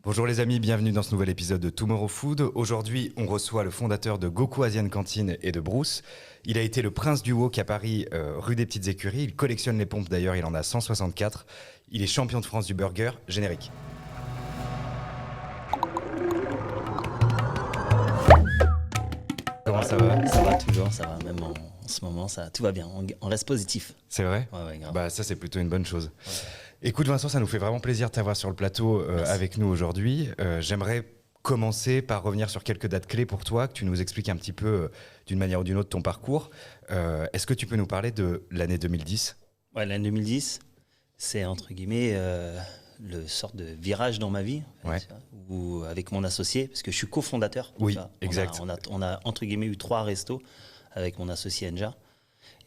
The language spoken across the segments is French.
Bonjour les amis, bienvenue dans ce nouvel épisode de Tomorrow Food. Aujourd'hui, on reçoit le fondateur de Goku Asian Canteen et de Bruce. Il a été le prince du wok à Paris, rue des Petites Écuries. Il collectionne les pompes d'ailleurs, il en a 164. Il est champion de France du burger. Générique. Comment ça va? Ça va toujours, ça va. Même en ce moment, tout va bien. On reste positif. C'est vrai? Ouais, grave. Bah ça c'est plutôt une bonne chose. Ouais. Écoute Vincent, ça nous fait vraiment plaisir de t'avoir sur le plateau avec nous aujourd'hui. J'aimerais commencer par revenir sur quelques dates clés pour toi, que tu nous expliques un petit peu d'une manière ou d'une autre ton parcours. Est-ce que tu peux nous parler de l'année 2010? Ouais, l'année 2010, c'est entre guillemets le sort de virage dans ma vie, en fait, Ouais. tu vois, où, avec mon associé, parce que je suis cofondateur. Oui, tu vois. exact. On a entre guillemets eu 3 restos avec mon associé Enja.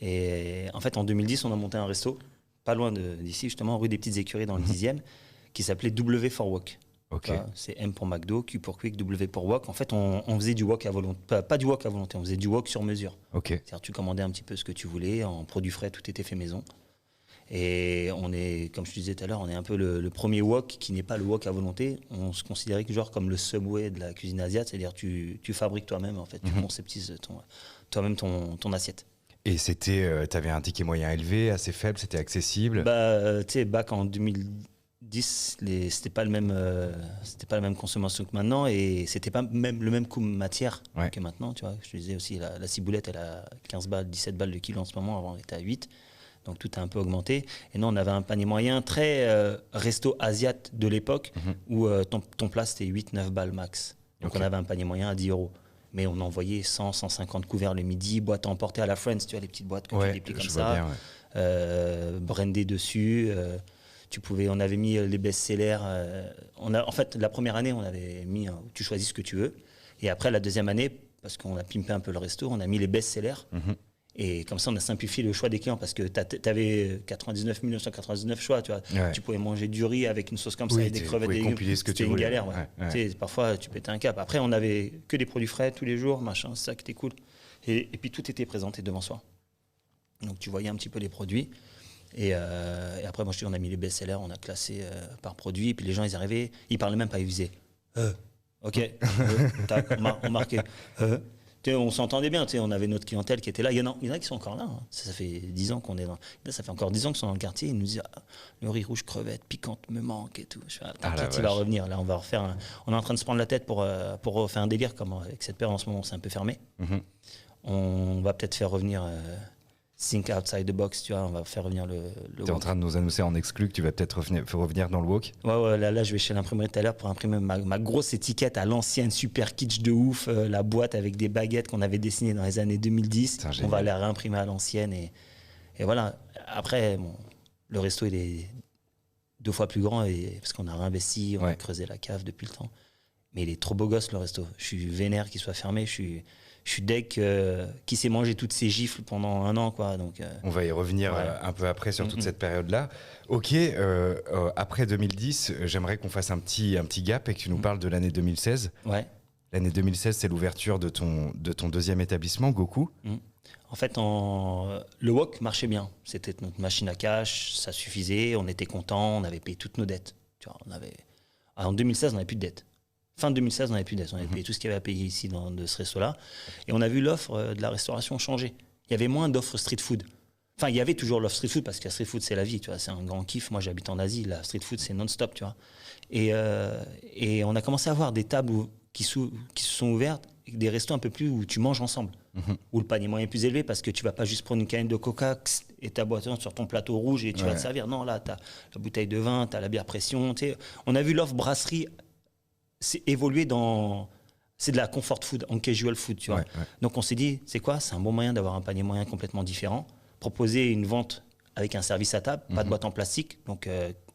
Et en fait, en 2010, on a monté un resto, pas loin d'ici, justement, rue des Petites Écuries dans le 10e, qui s'appelait W for Wok. Ok. Voilà, c'est M pour McDo, Q pour Quick, W pour Wok. En fait, on faisait du wok à volonté. Pas du wok à volonté, on faisait du wok sur mesure. Ok. C'est-à-dire tu commandais un petit peu ce que tu voulais, en produits frais, tout était fait maison. Et on est, comme je te disais tout à l'heure, on est un peu le premier wok qui n'est pas le wok à volonté. On se considérait que genre comme le Subway de la cuisine asiatique, c'est-à-dire tu fabriques toi-même, en fait, tu conceptises toi-même ton assiette. Et c'était, t'avais un ticket moyen élevé, assez faible, c'était accessible. Tu sais, bac en 2010, c'était pas la même consommation que maintenant et c'était pas même le même coût matière Ouais. que maintenant, tu vois. Je te disais aussi, la ciboulette, elle a 15 balles, 17 balles le kilo en ce moment, avant elle était à 8. Donc tout a un peu augmenté. Et nous, on avait un panier moyen très resto asiat de l'époque où ton plat, c'était 8-9 balles max. Donc Ok. on avait un panier moyen à 10 euros. Mais on envoyait 100-150 couverts le midi, boîte à emporter à la Friends, tu vois, les petites boîtes que tu Ouais, déplies comme je vois ça. bien, ouais. Brandé dessus. On avait mis les best-sellers. En fait, la première année, on avait mis, tu choisis ce que tu veux. Et après, la deuxième année, parce qu'on a pimpé un peu le resto, on a mis les best-sellers. Et comme ça, on a simplifié le choix des clients parce que tu avais 99 999 choix. Tu vois. Ouais. Tu pouvais manger du riz avec une sauce comme ça Oui, et des tu crevettes, pouvais des légumes. compiler ce que tu C'était une voulais. galère. Ouais. Ouais. Tu sais, parfois, tu pétais un cap. Après, on avait que des produits frais tous les jours, machin, c'est ça qui était cool. Et puis, tout était présenté devant soi. Donc, tu voyais un petit peu les produits. Et après, moi, on a mis les best-sellers, on a classé par produit. Et puis, les gens, ils arrivaient, ils parlaient même pas, ils faisaient OK, tac, on marquait. Tu sais, on s'entendait bien, tu sais, on avait notre clientèle qui était là. Il y en a qui sont encore là. Hein. Ça fait 10 ans qu'on est là. Ça fait encore 10 ans qu'ils sont dans le quartier. Ils nous disent le riz rouge crevette, piquante, me manque et tout. Je fais, t'inquiète, il va revenir. Là, on va refaire. On est en train de se prendre la tête pour refaire un délire. Comme avec cette période en ce moment, c'est un peu fermé. On va peut-être faire revenir Think Outside the Box, tu vois. On va faire revenir le T'es en train de nous annoncer en exclu que tu vas peut-être revenir dans le wok. Ouais, là, je vais chez l'imprimerie tout à l'heure pour imprimer ma grosse étiquette à l'ancienne, super kitsch de ouf, la boîte avec des baguettes qu'on avait dessinées dans les années 2010. On va la réimprimer à l'ancienne et voilà. Après, bon, le resto, il est 2 fois plus grand parce qu'on a réinvesti, on a creusé la cave depuis le temps. Mais il est trop beau gosse, le resto. Je suis vénère qu'il soit fermé, je suis deg qui s'est mangé toutes ces gifles pendant 1 an, quoi. Donc, on va y revenir un peu après sur toute cette période-là. Ok, après 2010, j'aimerais qu'on fasse un petit gap et que tu nous parles de l'année 2016. Ouais. L'année 2016, c'est l'ouverture de ton deuxième étabbissement, Goku. En fait, le wok marchait bien. C'était notre machine à cash, ça suffisait, on était contents, on avait payé toutes nos dettes. Tu vois, en 2016, on n'avait plus de dettes. Fin 2016, on n'avait plus de dettes. On avait payé tout ce qu'il y avait à payer ici de ce resto-là. Et on a vu l'offre de la restauration changer. Il y avait moins d'offres street food. Enfin, il y avait toujours l'offre street food parce que la street food, c'est la vie. Tu vois, c'est un grand kiff. Moi, j'habite en Asie. La street food, c'est non-stop. Tu vois. Et on a commencé à voir des tables qui se sont ouvertes, des restos un peu plus où tu manges ensemble. Où le panier moyen est plus élevé parce que tu ne vas pas juste prendre une canette de coca et ta boîte sur ton plateau rouge et tu vas te servir. Non, là, tu as la bouteille de vin, tu as la bière pression. Tu sais. On a vu l'offre brasserie évoluer dans... C'est de la comfort food, en casual food, tu vois. Donc on s'est dit, c'est quoi? C'est un bon moyen d'avoir un panier moyen complètement différent. Proposer une vente avec un service à table, pas de boîte en plastique. Donc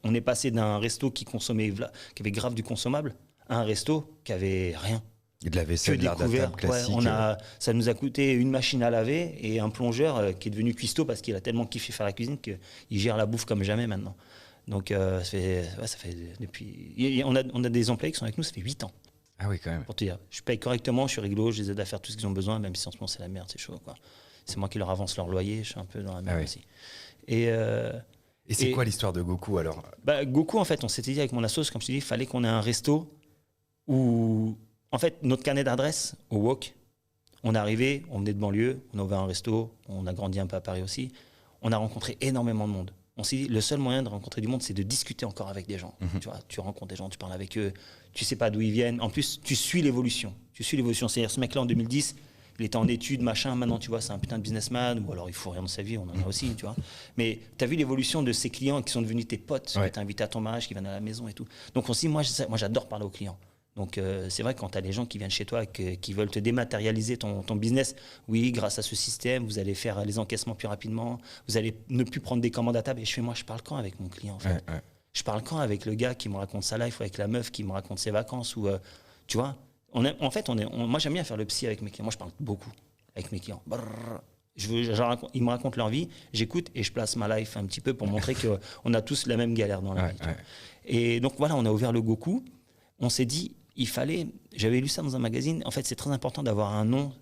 on est passé d'un resto qui avait grave du consommable à un resto qui avait rien. Et de la vaisselle, Que de l'art de table classique. Ça nous a coûté une machine à laver et un plongeur qui est devenu cuistot parce qu'il a tellement kiffé faire la cuisine qu'il gère la bouffe comme jamais maintenant. Donc ça fait depuis... On a des employés qui sont avec nous, ça fait 8 ans. Ah oui, quand même. Pour te dire, je paye correctement, je suis rigolo, je les aide à faire tout ce qu'ils ont besoin, même si en ce moment c'est la merde, c'est chaud, quoi. C'est moi qui leur avance leur loyer, je suis un peu dans la merde aussi. Et c'est quoi l'histoire de Goku alors? Goku, en fait, on s'était dit avec mon assos, comme je te dis, il fallait qu'on ait un resto où, en fait, notre carnet d'adresse au Wok, on est arrivé, on venait de banlieue, on a ouvert un resto, on a grandi un peu à Paris aussi, on a rencontré énormément de monde. On s'est dit, le seul moyen de rencontrer du monde, c'est de discuter encore avec des gens. Tu vois, tu rencontres des gens, tu parles avec eux, tu sais pas d'où ils viennent. En plus, tu suis l'évolution. C'est-à-dire, ce mec-là, en 2010, il était en études, machin. Maintenant, tu vois, c'est un putain de businessman. Ou alors, il faut rien dans sa vie, on en a aussi, tu vois. Mais tu as vu l'évolution de ces clients qui sont devenus tes potes, que tu as invités à ton mariage, qui viennent à la maison et tout. Donc, on s'est dit, moi, j'adore parler aux clients. Donc, c'est vrai que quand tu as des gens qui viennent chez toi et qui veulent te dématérialiser ton business, oui, grâce à ce système, vous allez faire les encaissements plus rapidement, vous allez ne plus prendre des commandes à table. Et je parle quand avec mon client, en fait. Je parle quand avec le gars qui me raconte sa life ou avec la meuf qui me raconte ses vacances ou, tu vois. Moi, j'aime bien faire le psy avec mes clients. Moi, je parle beaucoup avec mes clients. Ils me racontent leur vie, j'écoute et je place ma life un petit peu pour montrer qu'on a tous la même galère dans la vie. Et donc, voilà, on a ouvert le Goku. On s'est dit, j'avais lu ça dans un magazine, en fait, c'est très important d'avoir un nom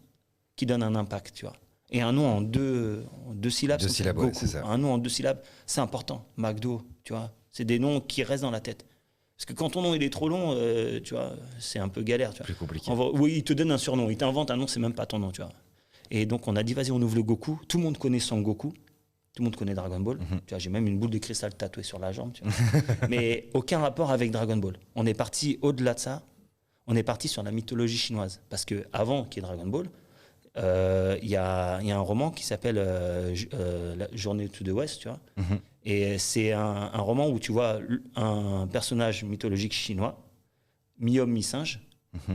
qui donne un impact, tu vois. Et un nom en deux syllabes, c'est ça. Un nom en 2 syllabes, c'est important. McDo, tu vois, c'est des noms qui restent dans la tête. Parce que quand ton nom il est trop long, tu vois, c'est un peu galère. Tu vois. Plus compliqué. Oui, il te donne un surnom, il t'invente un nom, c'est même pas ton nom, tu vois. Et donc on a dit, vas-y, on ouvre le Goku. Tout le monde connaît Son Goku. Tout le monde connaît Dragon Ball. Tu vois, j'ai même une boule de cristal tatouée sur la jambe. Tu vois. Mais aucun rapport avec Dragon Ball. On est parti au-delà de ça. On est parti sur la mythologie chinoise. Parce qu'avant qu'il y ait Dragon Ball, il y a un roman qui s'appelle La Journée to the West, tu vois. Et c'est un roman où tu vois un personnage mythologique chinois, mi-homme, mi-singe,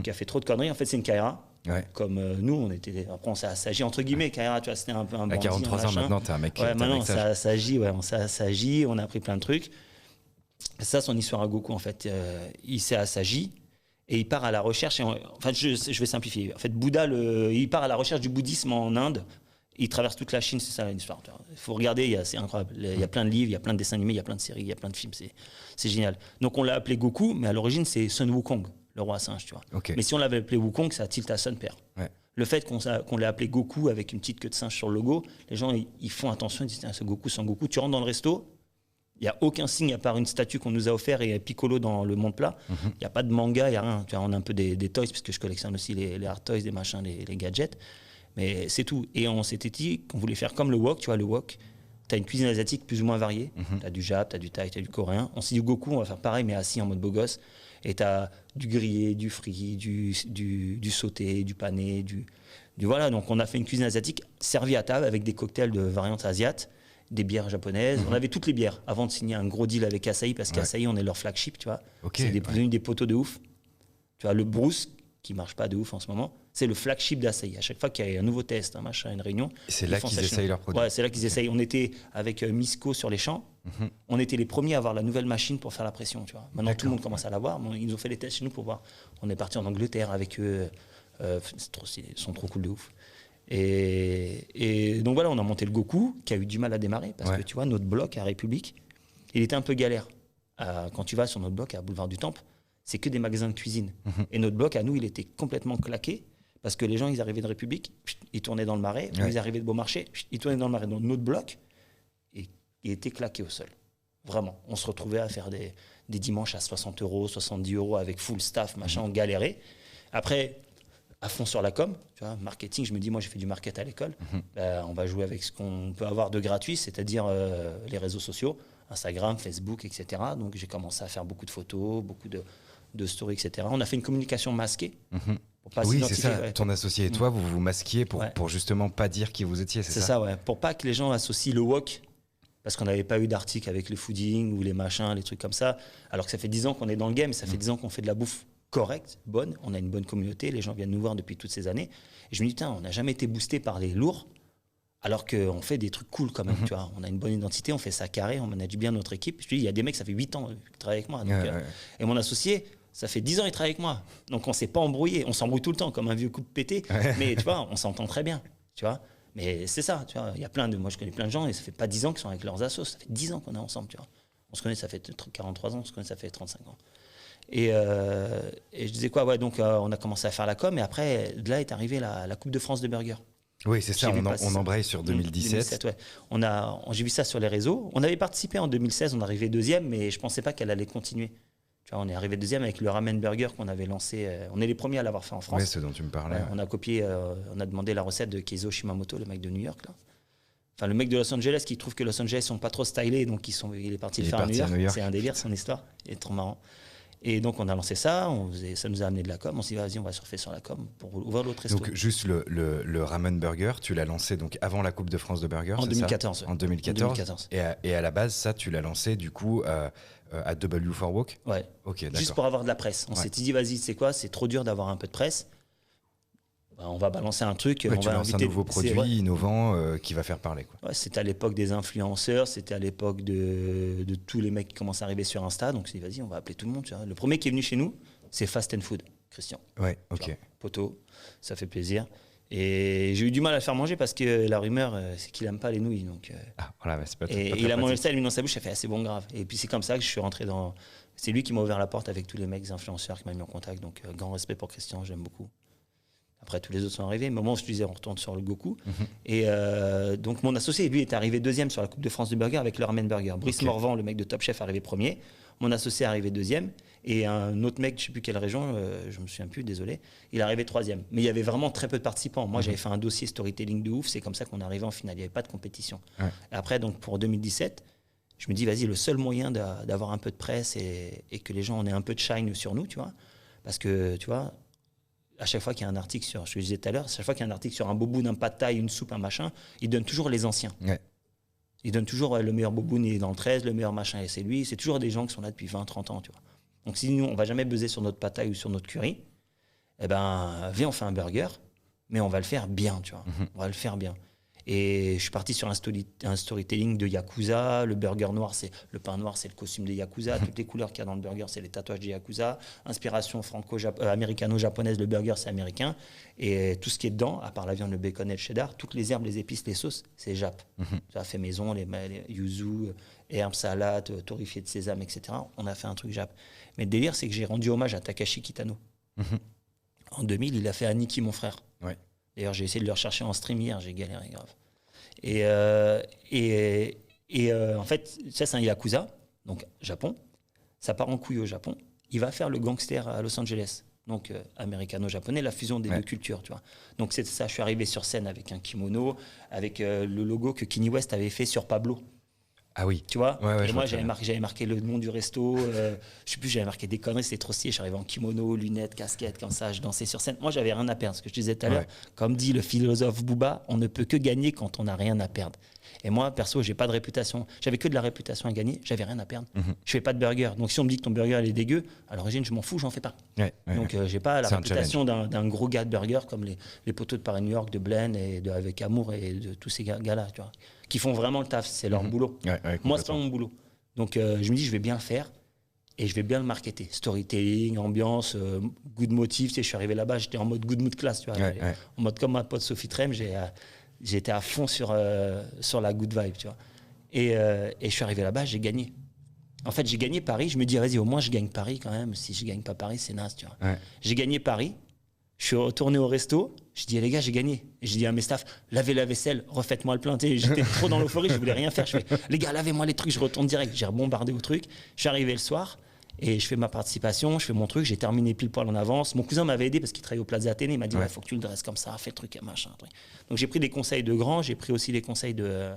qui a fait trop de conneries. En fait, c'est une Kaira. Comme nous, après on s'est assagi, entre guillemets, Kaira, tu vois, c'était un peu un bandit. À 43 ans maintenant, t'es un mec. Maintenant, on s'est assagi, on a appris plein de trucs. Ça, son histoire à Goku, en fait, il s'est assagi. Et il part à la recherche, je vais simplifier. En fait, Bouddha, il part à la recherche du bouddhisme en Inde. Il traverse toute la Chine, c'est ça l'histoire. Il faut regarder, c'est incroyable. Il y a plein de livres, il y a plein de dessins animés, il y a plein de séries, il y a plein de films. C'est génial. Donc on l'a appelé Goku, mais à l'origine, c'est Sun Wukong, le roi singe, tu vois. Mais si on l'avait appelé Wukong, ça tilte à Sun Père. Le fait qu'on l'ait appelé Goku avec une petite queue de singe sur le logo, les gens, ils font attention, ils disent, ce Goku, Son Goku. Tu rentres dans le resto, il n'y a aucun signe à part une statue qu'on nous a offert et Piccolo dans le monde plat. Il n'y a pas de manga, il n'y a rien. Tu vois, on a un peu des toys, parce que je collectionne aussi les hard toys, des machins, les gadgets. Mais c'est tout. Et on s'était dit qu'on voulait faire comme le wok. Tu vois, le wok, tu as une cuisine asiatique plus ou moins variée. Tu as du Jap, tu as du Thaï, tu as du coréen. On s'est dit, Goku, on va faire pareil, mais assis en mode beau gosse. Et tu as du grillé, du frit, du sauté, du pané, voilà. Donc on a fait une cuisine asiatique servie à table avec des cocktails de variantes asiates, des bières japonaises. On avait toutes les bières avant de signer un gros deal avec Asahi, parce qu'Asahi, on est leur flagship, tu vois. C'est devenu des poteaux de ouf. Tu vois, le Bruce, qui marche pas de ouf en ce moment, c'est le flagship d'Asahi. À chaque fois qu'il y a un nouveau test, un machin, une réunion, c'est là qu'ils essayent leurs produits. Ouais, c'est là qu'ils essayent. On était avec Misco sur les champs. On était les premiers à avoir la nouvelle machine pour faire la pression, tu vois. Maintenant, tout le monde commence à l'avoir. Ils nous ont fait les tests chez nous pour voir. On est parti en Angleterre avec eux. Ils sont trop cool de ouf. Et donc voilà, on a monté le Goku, qui a eu du mal à démarrer, parce que tu vois, notre bloc à République, il était un peu galère. Quand tu vas sur notre bloc à Boulevard du Temple, c'est que des magasins de cuisine. Et notre bloc, à nous, il était complètement claqué, parce que les gens, ils arrivaient de République, ils tournaient dans le Marais, ils arrivaient de Beaumarchais, ils tournaient dans le Marais. Donc notre bloc, il était claqué au sol. Vraiment. On se retrouvait à faire des dimanches à 60 €, 70 € avec full staff, machin, on galérait. Après, à fond sur la com, tu vois, marketing, je me dis, moi j'ai fait du market à l'école, on va jouer avec ce qu'on peut avoir de gratuit, c'est-à-dire les réseaux sociaux, Instagram, Facebook, etc. Donc j'ai commencé à faire beaucoup de photos, beaucoup de stories, etc. On a fait une communication masquée. Pour pas oui, c'est ça. Ton associé et toi, vous vous masquiez pour justement pas dire qui vous étiez, c'est ça? C'est ça, ouais. Pour pas que les gens associent le wok, parce qu'on n'avait pas eu d'article avec le fooding ou les machins, les trucs comme ça, alors que ça fait 10 ans qu'on est dans le game, ça fait 10 ans qu'on fait de la bouffe correcte, bonne, on a une bonne communauté, les gens viennent nous voir depuis toutes ces années. Et je me dis, putain, on n'a jamais été boosté par les lourds, alors qu'on fait des trucs cool quand même, tu vois. On a une bonne identité, on fait ça carré, on manage bien notre équipe. Je te dis, il y a des mecs, ça fait 8 ans qu'ils travaillent avec moi. Donc, et mon associé, ça fait 10 ans qu'il travaille avec moi. Donc on s'est pas embrouillé, on s'embrouille tout le temps comme un vieux coup de pété, mais tu vois, on s'entend très bien, tu vois. Mais c'est ça, tu vois, moi je connais plein de gens et ça fait pas 10 ans qu'ils sont avec leurs assos, ça fait 10 ans qu'on est ensemble, tu vois. On se connaît, ça fait 43 ans, on se connaît, ça fait 35 ans. Et je disais quoi, donc on a commencé à faire la com, et après, de là est arrivée la Coupe de France de burger. Oui, c'est ça, J'ai vu on passer ça. embraye sur 2017. Ouais. J'ai vu ça sur les réseaux. On avait participé en 2016, on est arrivé deuxième, mais je pensais pas qu'elle allait continuer. Tu vois, on est arrivé deuxième avec le ramen burger qu'on avait lancé. On est les premiers à l'avoir fait en France. Oui, ce dont tu me parlais. Ouais, on a copié, on a demandé la recette de Keizo Shimamoto, le mec de New York. Là. Enfin, le mec de Los Angeles qui trouve que Los Angeles sont pas trop stylés, donc il est parti le faire à New York. C'est un délire, son histoire. Il est trop marrant. Et donc, on a lancé ça, ça nous a amené de la com. On s'est dit, vas-y, on va surfer sur la com pour ouvrir l'autre resto. Donc, juste le ramen burger, tu l'as lancé donc avant la Coupe de France de burger, en c'est 2014. ça en 2014. Et à la base, ça, tu l'as lancé du coup à W4Walk. Ouais. Ok, d'accord. Juste pour avoir de la presse. On s'est dit, vas-y, c'est quoi? C'est trop dur d'avoir un peu de presse. On va balancer un truc. Ouais, on va inviter un nouveau produit innovant qui va faire parler. Quoi. Ouais, c'était à l'époque des influenceurs, c'était à l'époque de tous les mecs qui commencent à arriver sur Insta. Donc, c'est vas-y, on va appeler tout le monde. Tu vois. Le premier qui est venu chez nous, c'est Fast and Food, Christian. Ouais, ok. Vois, poteau, ça fait plaisir. Et j'ai eu du mal à le faire manger parce que la rumeur, c'est qu'il n'aime pas les nouilles. Donc, voilà, c'est pas et pas il a mangé pratique. ça, il a mis dans sa bouche, il a fait assez bon grave. Et puis c'est comme ça que je suis rentré dans. C'est lui qui m'a ouvert la porte avec tous les mecs influenceurs qui m'a mis en contact. Donc, grand respect pour Christian, j'aime beaucoup. Après, tous les autres sont arrivés. Mais au moment où je te disais, on retourne sur le Goku. Et donc, mon associé, lui, est arrivé deuxième sur la Coupe de France du burger avec le ramen burger. Brice Morvan, le mec de Top Chef, est arrivé premier. Mon associé est arrivé deuxième. Et un autre mec, je ne sais plus quelle région, je me souviens plus, désolé, il est arrivé troisième. Mais il y avait vraiment très peu de participants. Moi, j'avais fait un dossier storytelling de ouf. C'est comme ça qu'on est arrivé en finale. Il n'y avait pas de compétition. Ouais. Et après, donc, pour 2017, je me dis, vas-y, le seul moyen d'avoir un peu de presse et que les gens en aient un peu de shine sur nous, tu vois. Parce que, tu vois, à chaque fois qu'il y a un article sur, je le disais tout à l'heure, à chaque fois qu'il y a un article sur un boboon, un pad thai, une soupe, un machin, ils donnent toujours les anciens. Ouais. Ils donnent toujours le meilleur boboon, il est dans le 13, le meilleur machin, et c'est lui. C'est toujours des gens qui sont là depuis 20, 30 ans, tu vois. Donc si nous, on va jamais buzzer sur notre pad thai ou sur notre curry, eh ben, viens, on fait un burger, mais on va le faire bien, tu vois. On va le faire bien. Et je suis parti sur un storytelling de Yakuza. Le burger noir, c'est le pain noir, c'est le costume des Yakuza. Toutes les couleurs qu'il y a dans le burger, c'est les tatouages des Yakuza. Inspiration américano-japonaise, le burger, c'est américain. Et tout ce qui est dedans, à part la viande, le bacon et le cheddar, toutes les herbes, les épices, les sauces, c'est Jap. Ça a fait maison, les yuzu, herbes, salades, torréfiées de sésame, etc. On a fait un truc Jap. Mais le délire, c'est que j'ai rendu hommage à Takashi Kitano. En 2000, il a fait Aniki, mon frère. Ouais. D'ailleurs, j'ai essayé de le rechercher en stream hier, j'ai galéré grave. Et en fait, ça, c'est un Yakuza, donc Japon. Ça part en couille au Japon. Il va faire le gangster à Los Angeles. Donc, américano-japonais, la fusion des deux cultures, tu vois. Donc, c'est ça, je suis arrivé sur scène avec un kimono, avec le logo que Kanye West avait fait sur Pablo. Ah oui. Tu vois, et moi, j'avais marqué le nom du resto. Je sais plus, j'avais marqué des conneries, c'était trop stylé. Je suis arrivé en kimono, lunettes, casquette, comme ça, je dansais sur scène. Moi, j'avais rien à perdre. Ce que je disais tout à l'heure, comme dit le philosophe Booba, on ne peut que gagner quand on n'a rien à perdre. Et moi, perso, j'ai pas de réputation. J'avais que de la réputation à gagner. J'avais rien à perdre. Je fais pas de burger. Donc, si on me dit que ton burger il est dégueu, à l'origine, je m'en fous, j'en fais pas. Donc, j'ai pas la réputation d'un gros gars de burger comme les poteaux de Paris New York, de Blaine et avec Amour et de tous ces gars-là, tu vois, qui font vraiment le taf. C'est leur boulot. Moi, c'est pas mon boulot. Donc, je me dis, je vais bien faire et je vais bien le marketer. Storytelling, ambiance, good motif. Tu sais, je suis arrivé là-bas, j'étais en mode good mood class, tu vois. En mode comme ma pote Sophie Trem, j'étais à fond sur la good vibe, tu vois. Et je suis arrivé là-bas, j'ai gagné. En fait, j'ai gagné Paris. Je me dis, vas-y, au moins, je gagne Paris quand même. Si je gagne pas Paris, c'est naze, tu vois. J'ai gagné Paris. Je suis retourné au resto. Je dis, les gars, j'ai gagné. Et je dis à mes staffs, lavez la vaisselle, refaites-moi le plein. J'étais trop dans l'euphorie, je voulais rien faire. Je fais, les gars, lavez-moi les trucs. Je retourne direct. J'ai rebombardé au truc. Je suis arrivé le soir et je fais ma participation, je fais mon truc. J'ai terminé pile poil en avance. Mon cousin m'avait aidé parce qu'il travaillait au Plaza Athénée. Il m'a dit, il faut que tu le dresses comme ça, fais le truc, machin. Donc j'ai pris des conseils de grands. J'ai pris aussi les conseils de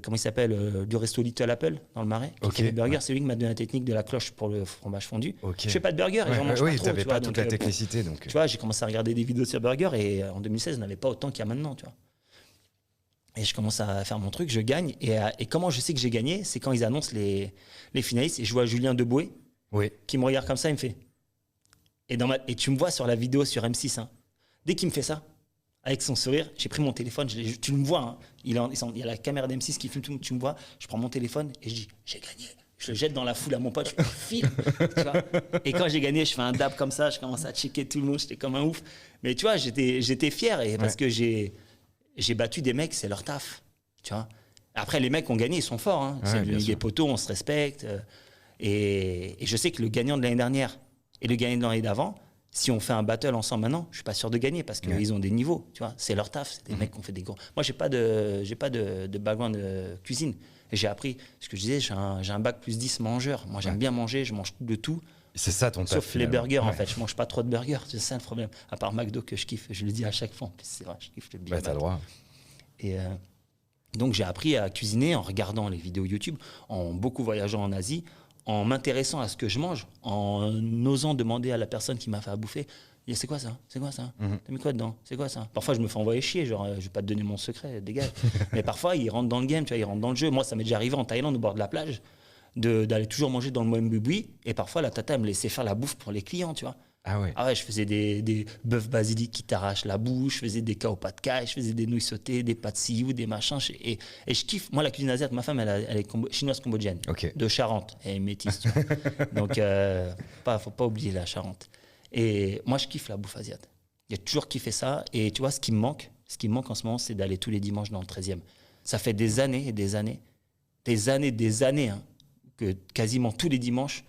comment il s'appelle, du resto Little Apple dans le Marais, qui fait des burgers. C'est lui qui m'a donné la technique de la cloche pour le fromage fondu. Je fais pas de burger et j'en mange pas trop. T'avais pas toute la technicité. Donc... Tu vois, j'ai commencé à regarder des vidéos sur burger et en 2016, on n'avait pas autant qu'il y a maintenant, tu vois. Et je commence à faire mon truc, je gagne. Et comment je sais que j'ai gagné, c'est quand ils annoncent les finalistes et je vois Julien Deboué qui me regarde comme ça, il me fait. Et tu me vois sur la vidéo sur M6, hein, dès qu'il me fait ça, avec son sourire, j'ai pris mon téléphone, tu me vois, hein, il y a la caméra d'M6 qui filme tout, tu me vois, je prends mon téléphone et je dis, j'ai gagné. Je le jette dans la foule à mon pote, je filme, tu vois. Et quand j'ai gagné, je fais un dab comme ça, je commence à checker tout le monde, j'étais comme un ouf. Mais tu vois, j'étais fier parce que j'ai battu des mecs, c'est leur taf, tu vois. Après, les mecs qui ont gagné, ils sont forts, hein. C'est des poteaux, on se respecte. Et je sais que le gagnant de l'année dernière et le gagnant de l'année d'avant, Si on fait un battle ensemble maintenant, je suis pas sûr de gagner parce qu'ils ont des niveaux, tu vois. C'est leur taf, c'est des mecs qui ont fait des gros. Moi, j'ai pas de background de cuisine. Et j'ai appris, ce que je disais, j'ai un bac plus 10 mangeur. Moi, j'aime bien manger, je mange de tout. C'est ça ton taf. Sauf les burgers, en fait. Je mange pas trop de burgers, c'est ça le problème. À part McDo que je kiffe, je le dis à chaque fois. C'est vrai, je kiffe le Big Mac. T'as le droit. Et donc, j'ai appris à cuisiner en regardant les vidéos YouTube, en beaucoup voyageant en Asie, en m'intéressant à ce que je mange, en osant demander à la personne qui m'a fait à bouffer, c'est quoi ça? C'est quoi ça? T'as mis quoi dedans? C'est quoi ça? Parfois, je me fais envoyer chier, genre, je vais pas te donner mon secret, dégage. Mais parfois, ils rentrent dans le game, tu vois, ils rentrent dans le jeu. Moi, ça m'est déjà arrivé en Thaïlande, au bord de la plage, d'aller toujours manger dans le même boui. Et parfois, la tata me laissait faire la bouffe pour les clients, tu vois. Ah ouais. Ah ouais, je faisais des bœufs basilic qui t'arrachent la bouche, je faisais des kao pad thai, je faisais des nouilles sautées, des pâtes siou, des machins. Et je kiffe. Moi, la cuisine asiatique, ma femme, elle est chinoise cambodgienne, de Charente. Elle est métisse, tu vois. Donc, faut pas oublier la Charente. Et moi, je kiffe la bouffe asiatique. J'ai toujours kiffé ça. Et tu vois, ce qui me manque en ce moment, c'est d'aller tous les dimanches dans le 13e. Ça fait des années et des années, hein, que quasiment tous les dimanches,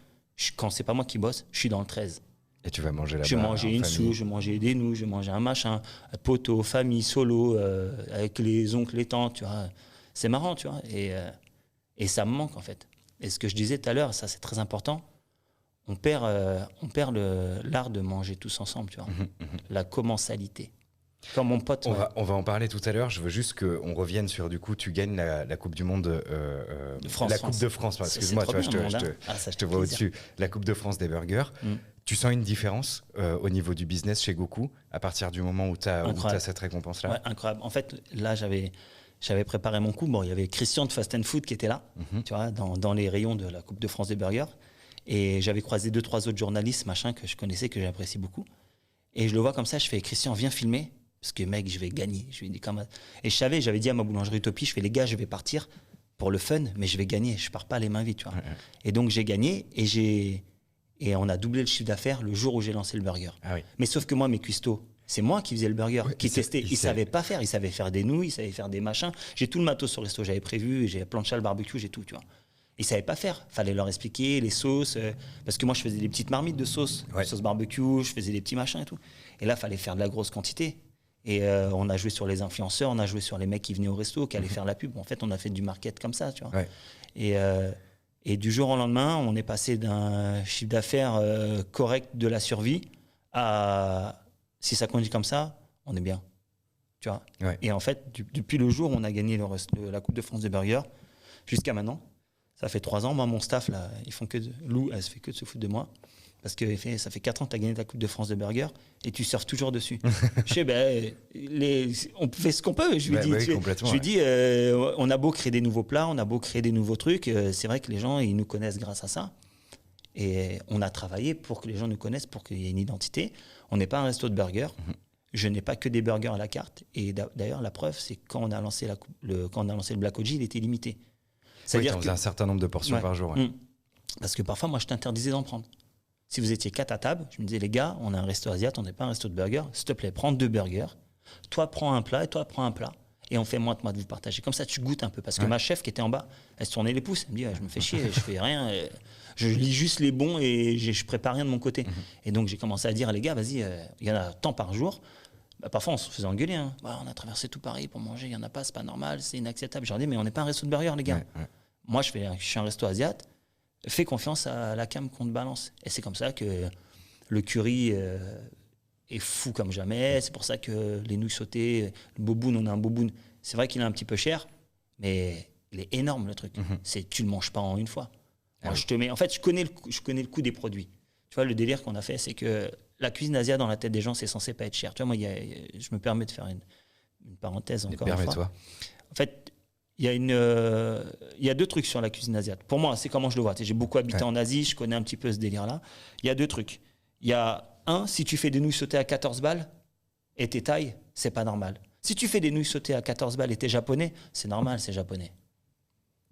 quand c'est pas moi qui bosse, je suis dans le 13. Et tu vas manger là-bas. Je mangeais une soupe, je mangeais des nouilles, je mangeais un machin, poteau, famille, solo, avec les oncles, les tantes, tu vois. C'est marrant, tu vois. Et ça me manque, en fait. Et ce que je disais tout à l'heure, ça, c'est très important. On perd l'art de manger tous ensemble, tu vois. La commensalité. Comme mon pote. On va en parler tout à l'heure. Je veux juste qu'on revienne sur, du coup, tu gagnes la Coupe du Monde. De France, la Coupe de France. Excuse-moi, tu vois, je te vois au-dessus. La Coupe de France des burgers. Tu sens une différence au niveau du business chez Goku à partir du moment où tu as cette récompense-là? Ouais, incroyable. En fait, là, j'avais préparé mon coup. Bon, il y avait Christian de Fast and Food qui était là, tu vois, dans les rayons de la Coupe de France des burgers. Et j'avais croisé 2-3 autres journalistes, machin, que je connaissais, que j'apprécie beaucoup. Et je le vois comme ça, je fais, Christian, viens filmer. Parce que, mec, je vais gagner. Je lui ai dit, et j'avais dit à ma boulangerie Utopie, je fais, les gars, je vais partir pour le fun, mais je vais gagner. Je pars pas les mains vides, tu vois. Et donc, j'ai gagné et on a doublé le chiffre d'affaires le jour où j'ai lancé le burger. Ah oui. Mais sauf que moi, mes cuistots, c'est moi qui faisais le burger, qui testais. Ils ne savaient pas faire. Ils savaient faire des nouilles, ils savaient faire des machins. J'ai tout le matos sur le resto, j'avais prévu, j'ai planché le barbecue, j'ai tout, tu vois. Ils ne savaient pas faire. Fallait leur expliquer les sauces. Parce que moi, je faisais des petites marmites de sauce, sauce barbecue, je faisais des petits machins et tout. Et là, il fallait faire de la grosse quantité. Et on a joué sur les influenceurs, on a joué sur les mecs qui venaient au resto, qui allaient faire la pub. En fait, on a fait du market comme ça, tu vois. Et du jour au lendemain, on est passé d'un chiffre d'affaires correct de la survie à, si ça continue comme ça, on est bien. Tu vois. Et en fait, depuis le jour où on a gagné la Coupe de France des burgers, jusqu'à maintenant, ça fait 3 ans. Moi, mon staff, là, Lou, elle se fait que de se foutre de moi. Parce que ça fait 4 ans que tu as gagné la Coupe de France de burgers et tu surfes toujours dessus. Je sais, on fait ce qu'on peut. Je lui dis, on a beau créer des nouveaux plats, on a beau créer des nouveaux trucs. C'est vrai que les gens, ils nous connaissent grâce à ça. Et on a travaillé pour que les gens nous connaissent, pour qu'il y ait une identité. On n'est pas un resto de burgers. Je n'ai pas que des burgers à la carte. Et d'ailleurs, la preuve, c'est quand on a lancé le Black OG, il était limité. C'est-à-dire un certain nombre de portions par jour. Parce que parfois, moi, je t'interdisais d'en prendre. Si vous étiez 4 à table, je me disais, les gars, on a un resto asiatique, on n'est pas un resto de burgers. S'il te plaît, prends 2 burgers. Toi, prends un plat et toi, prends un plat. Et on fait moins de vous partager. Comme ça, tu goûtes un peu. Parce que ma chef qui était en bas, elle se tournait les pouces. Elle me dit, je me fais chier, je fais rien. Je lis juste les bons et je prépare rien de mon côté. Et donc, j'ai commencé à dire, les gars, vas-y, il y en a tant par jour. Parfois, on se faisait engueuler. Hein. On a traversé tout Paris pour manger, il n'y en a pas, c'est pas normal, c'est inacceptable. Je leur dis, mais on n'est pas un resto de burgers, les gars. Moi, je suis un resto asiatique. Fais confiance à la cam qu'on te balance. Et c'est comme ça que le curry est fou comme jamais. C'est pour ça que les nouilles sautées, le boboon, on a un boboon. C'est vrai qu'il est un petit peu cher, mais il est énorme, le truc. Tu le manges pas en une fois. Moi, en fait, je connais le coût des produits. Tu vois, le délire qu'on a fait, c'est que la cuisine asiatique, dans la tête des gens, c'est censé pas être cher. Tu vois, moi, je me permets de faire une parenthèse encore une fois. Permets-toi. En fait, il y a 2 trucs sur la cuisine asiatique. Pour moi, c'est comment je le vois. J'ai beaucoup habité en Asie, je connais un petit peu ce délire-là. Il y a 2 trucs. Il y a si tu fais des nouilles sautées à 14 balles et t'es thaï, c'est pas normal. Si tu fais des nouilles sautées à 14 balles et t'es japonais, c'est normal, c'est japonais.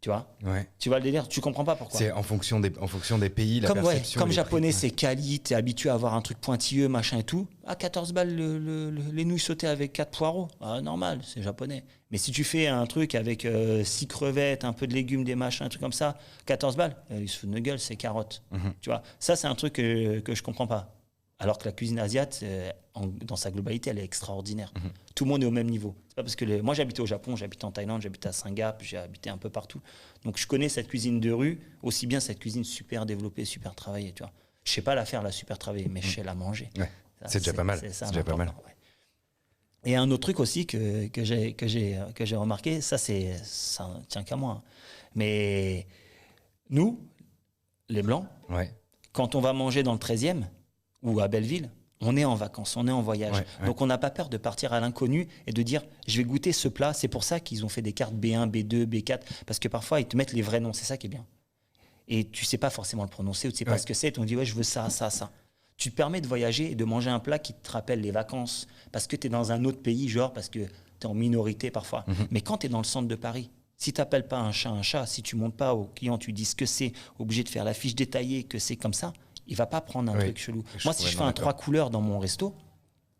Tu vois ? Tu vois le délire ? Tu comprends pas pourquoi ? C'est en fonction des pays, la perception. Comme japonais, c'est quali, t'es habitué à avoir un truc pointilleux, machin et tout. À 14 balles, les nouilles sautées avec 4 poireaux, normal, c'est japonais. Mais si tu fais un truc avec 6 crevettes, un peu de légumes, des machins, un truc comme ça, 14 balles, ils se foutent de gueule, c'est carottes. Tu vois ? Ça, c'est un truc que je comprends pas. Alors que la cuisine asiatique, dans sa globalité, elle est extraordinaire. Tout le monde est au même niveau. C'est pas parce que moi, j'habitais au Japon, j'habitais en Thaïlande, j'habitais à Singapour, j'ai habité un peu partout. Donc, je connais cette cuisine de rue, aussi bien cette cuisine super développée, super travaillée. Tu vois. Je sais pas la faire, la super travaillée, mais je sais la manger. Ouais. Ça, c'est déjà pas mal. C'est déjà pas mal. Ouais. Et un autre truc aussi que j'ai remarqué, ça tient qu'à moi. Hein. Mais nous, les Blancs, quand on va manger dans le 13e ou à Belleville, on est en vacances, on est en voyage. Donc on n'a pas peur de partir à l'inconnu et de dire je vais goûter ce plat. C'est pour ça qu'ils ont fait des cartes B1, B2, B4, parce que parfois ils te mettent les vrais noms, c'est ça qui est bien. Et tu sais pas forcément le prononcer ou tu sais pas ce que c'est, et on dit ouais, je veux ça, ça, ça. Tu te permets de voyager et de manger un plat qui te rappelle les vacances parce que tu es dans un autre pays, genre parce que tu es en minorité parfois. Mais quand tu es dans le centre de Paris, si tu n'appelles pas un chat, si tu montes pas au client, tu dis ce que c'est, obligé de faire la fiche détaillée, que c'est comme ça, il va pas prendre un truc chelou. Moi, si je fais un 3 couleurs dans mon resto,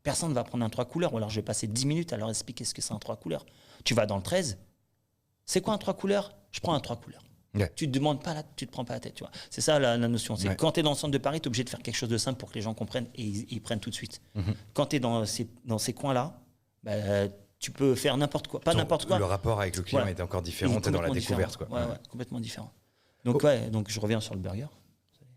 personne ne va prendre un 3 couleurs, ou alors je vais passer 10 minutes à leur expliquer ce que c'est un 3 couleurs. Tu vas dans le 13, c'est quoi un 3 couleurs? Je prends un 3 couleurs. Tu te demandes pas, tu te prends pas la tête. Tu vois. C'est ça la notion. C'est quand tu es dans le centre de Paris, tu es obligé de faire quelque chose de simple pour que les gens comprennent et ils prennent tout de suite. Quand tu es dans ces coins-là, tu peux faire n'importe quoi. Pas n'importe quoi. Le rapport avec le client est encore différent, tu es dans la découverte. Quoi. Ouais, complètement différent. Donc, donc je reviens sur le burger.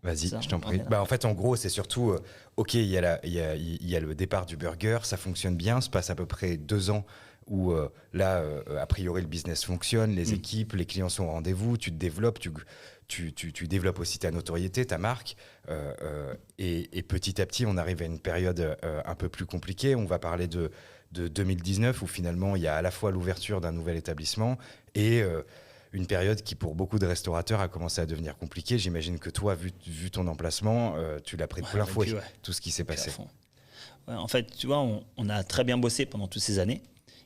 Vas-y, je t'en prie. En fait, en gros, c'est surtout, OK, il y a le départ du burger, ça fonctionne bien, se passe à peu près 2 ans où là, a priori, le business fonctionne, les équipes, les clients sont au rendez-vous, tu te développes, tu développes aussi ta notoriété, ta marque. Et petit à petit, on arrive à une période un peu plus compliquée. On va parler de 2019 où finalement, il y a à la fois l'ouverture d'un nouvel établissement et une période qui, pour beaucoup de restaurateurs, a commencé à devenir compliquée. J'imagine que toi, vu ton emplacement, tu l'as pris de plein fouet, tout ce qui s'est passé. En fait, tu vois, on a très bien bossé pendant toutes ces années.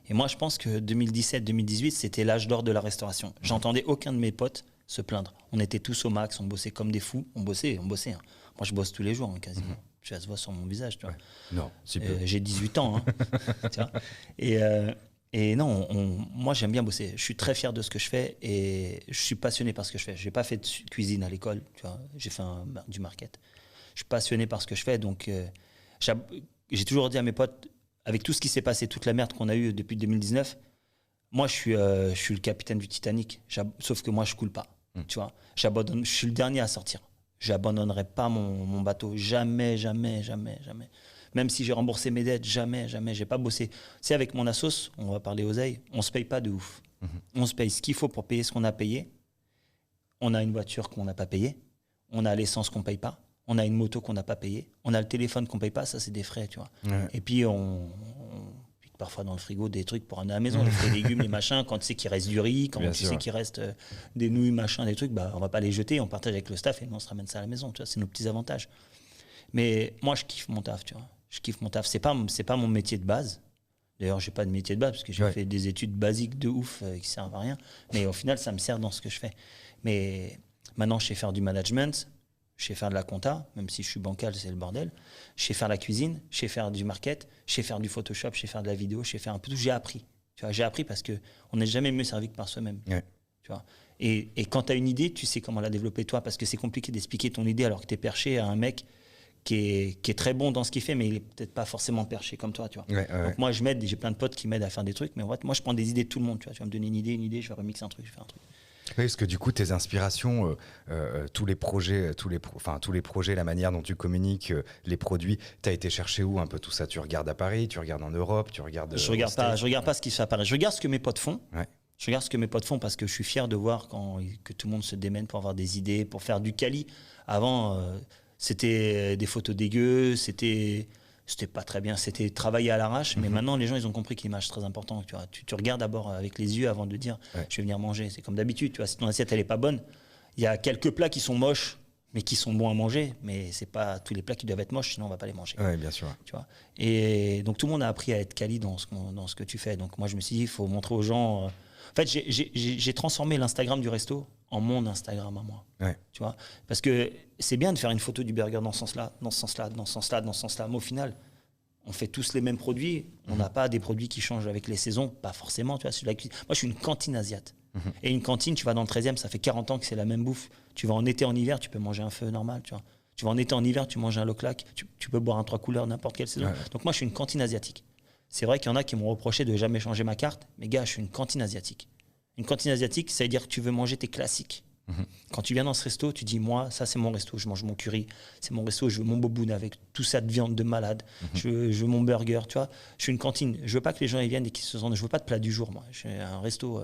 Et moi, je pense que 2017-2018, c'était l'âge d'or de la restauration. J'entendais aucun de mes potes se plaindre. On était tous au max, on bossait comme des fous. On bossait. Hein. Moi, je bosse tous les jours, hein, quasiment. Ça se voit sur mon visage, tu vois. Non, j'ai 18 ans. Hein, tu vois. Et non, moi, j'aime bien bosser. Je suis très fier de ce que je fais et je suis passionné par ce que je fais. Je n'ai pas fait de cuisine à l'école, tu vois. J'ai fait du market. Je suis passionné par ce que je fais. Donc, j'ai toujours dit à mes potes, avec tout ce qui s'est passé, toute la merde qu'on a eue depuis 2019, moi, je suis le capitaine du Titanic. Sauf que moi, je coule pas. Tu vois, je suis le dernier à sortir. J'abandonnerai pas mon bateau. Jamais, jamais, jamais, jamais. Même si j'ai remboursé mes dettes, jamais, jamais. J'ai pas bossé. C'est avec mon assos, on va parler oseille, on se paye pas de ouf. On se paye ce qu'il faut pour payer ce qu'on a payé. On a une voiture qu'on n'a pas payée. On a l'essence qu'on paye pas. On a une moto qu'on n'a pas payée. On a le téléphone qu'on paye pas. Ça, c'est des frais, tu vois. Et puis, on pique parfois dans le frigo des trucs pour amener à la maison, les fruits et légumes, les machins. Quand tu sais qu'il reste du riz, quand tu sais qu'il reste des nouilles, machin, des trucs, on va pas les jeter. On partage avec le staff et nous, on se ramène ça à la maison. Tu vois, c'est nos petits avantages. Mais moi, je kiffe mon taf, tu vois. Je kiffe mon taf. C'est pas mon métier de base. D'ailleurs, j'ai pas de métier de base parce que j'ai fait des études basiques de ouf qui servent à rien. Mais au final, ça me sert dans ce que je fais. Mais maintenant, je sais faire du management. Je sais faire de la compta, même si je suis bancal, c'est le bordel. Je sais faire la cuisine, je sais faire du market, je sais faire du Photoshop, je sais faire de la vidéo, je sais faire un peu tout. J'ai appris. Tu vois, j'ai appris parce qu'on n'est jamais mieux servi que par soi-même. Tu vois. Et quand tu as une idée, tu sais comment la développer toi, parce que c'est compliqué d'expliquer ton idée alors que tu es perché à un mec qui est très bon dans ce qu'il fait, mais il n'est peut-être pas forcément perché comme toi. Tu vois. Donc moi, je m'aide, j'ai plein de potes qui m'aident à faire des trucs, mais en fait, moi, je prends des idées de tout le monde. Tu vas me donner une idée, je vais remixer un truc, je vais faire un truc. Oui, parce que du coup, tes inspirations, tous les projets, la manière dont tu communiques, les produits, tu as été chercher où un peu tout ça? Tu regardes à Paris, tu regardes en Europe, tu regardes. Je regarde pas ce qui se fait à Paris. Je regarde ce que mes potes font. Je regarde ce que mes potes font parce que je suis fier de voir que tout le monde se démène pour avoir des idées, pour faire du quali. Avant, c'était des photos dégueu, c'était pas très bien, c'était travailler à l'arrache, mais maintenant les gens ils ont compris que l'image est très importante. Tu regardes d'abord avec les yeux avant de dire je vais venir manger. C'est comme d'habitude, tu vois, si ton assiette elle est pas bonne, il y a quelques plats qui sont moches mais qui sont bons à manger, mais c'est pas tous les plats qui doivent être moches, sinon on va pas les manger. Oui, bien sûr. Tu vois. Et donc tout le monde a appris à être quali dans ce que tu fais. Donc moi je me suis dit il faut montrer aux gens. En fait, j'ai transformé l'Instagram du resto en mon Instagram à moi. Tu vois, parce que c'est bien de faire une photo du burger dans ce sens-là, dans ce sens-là, dans ce sens-là, dans ce sens-là. Mais au final, on fait tous les mêmes produits. On n'a pas des produits qui changent avec les saisons, pas forcément. Tu vois, moi, je suis une cantine asiate. Et une cantine, tu vas dans le 13e, ça fait 40 ans que c'est la même bouffe. Tu vas en été, en hiver, tu peux manger un feu normal. Tu vois. Tu vas en été, en hiver, tu manges un loclac, tu peux boire un 3 couleurs n'importe quelle saison. Ouais. Donc moi, je suis une cantine asiatique. C'est vrai qu'il y en a qui m'ont reproché de jamais changer ma carte, mais gars, je suis une cantine asiatique. Une cantine asiatique, ça veut dire que tu veux manger tes classiques. Quand tu viens dans ce resto, tu dis, moi, ça c'est mon resto, je mange mon curry, c'est mon resto, je veux mon boboon avec tout ça de viande de malade, je veux mon burger, tu vois. Je suis une cantine, je veux pas que les gens ils viennent et qu'ils se sentent, je veux pas de plat du jour, moi. Je suis un resto,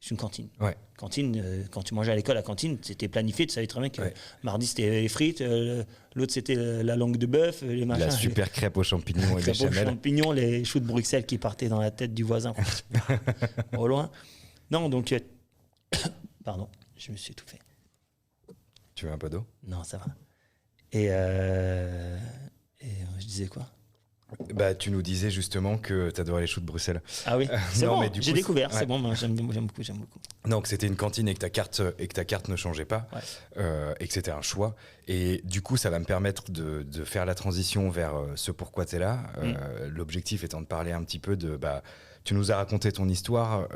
je suis une cantine. Ouais. Cantine, quand tu mangeais à l'école, la cantine, c'était planifié, tu savais très bien que mardi c'était les frites, l'autre c'était la langue de bœuf, les machins. La super crêpe aux champignons et Les béchamel. champignons, les choux de Bruxelles qui partaient dans la tête du voisin au loin. Non, donc, pardon, je me suis étouffé. Tu veux un peu d'eau? Non, ça va. Et je disais quoi? Bah, tu nous disais justement que tu adorais les choux de Bruxelles. Ah oui, c'est non, bon, mais du j'ai coup, découvert, ouais. c'est bon, moi, j'aime beaucoup. Donc c'était une cantine et que ta carte ne changeait pas, et que c'était un choix. Et du coup, ça va me permettre de faire la transition vers ce pourquoi tu es là. L'objectif étant de parler un petit peu de... tu nous as raconté ton histoire,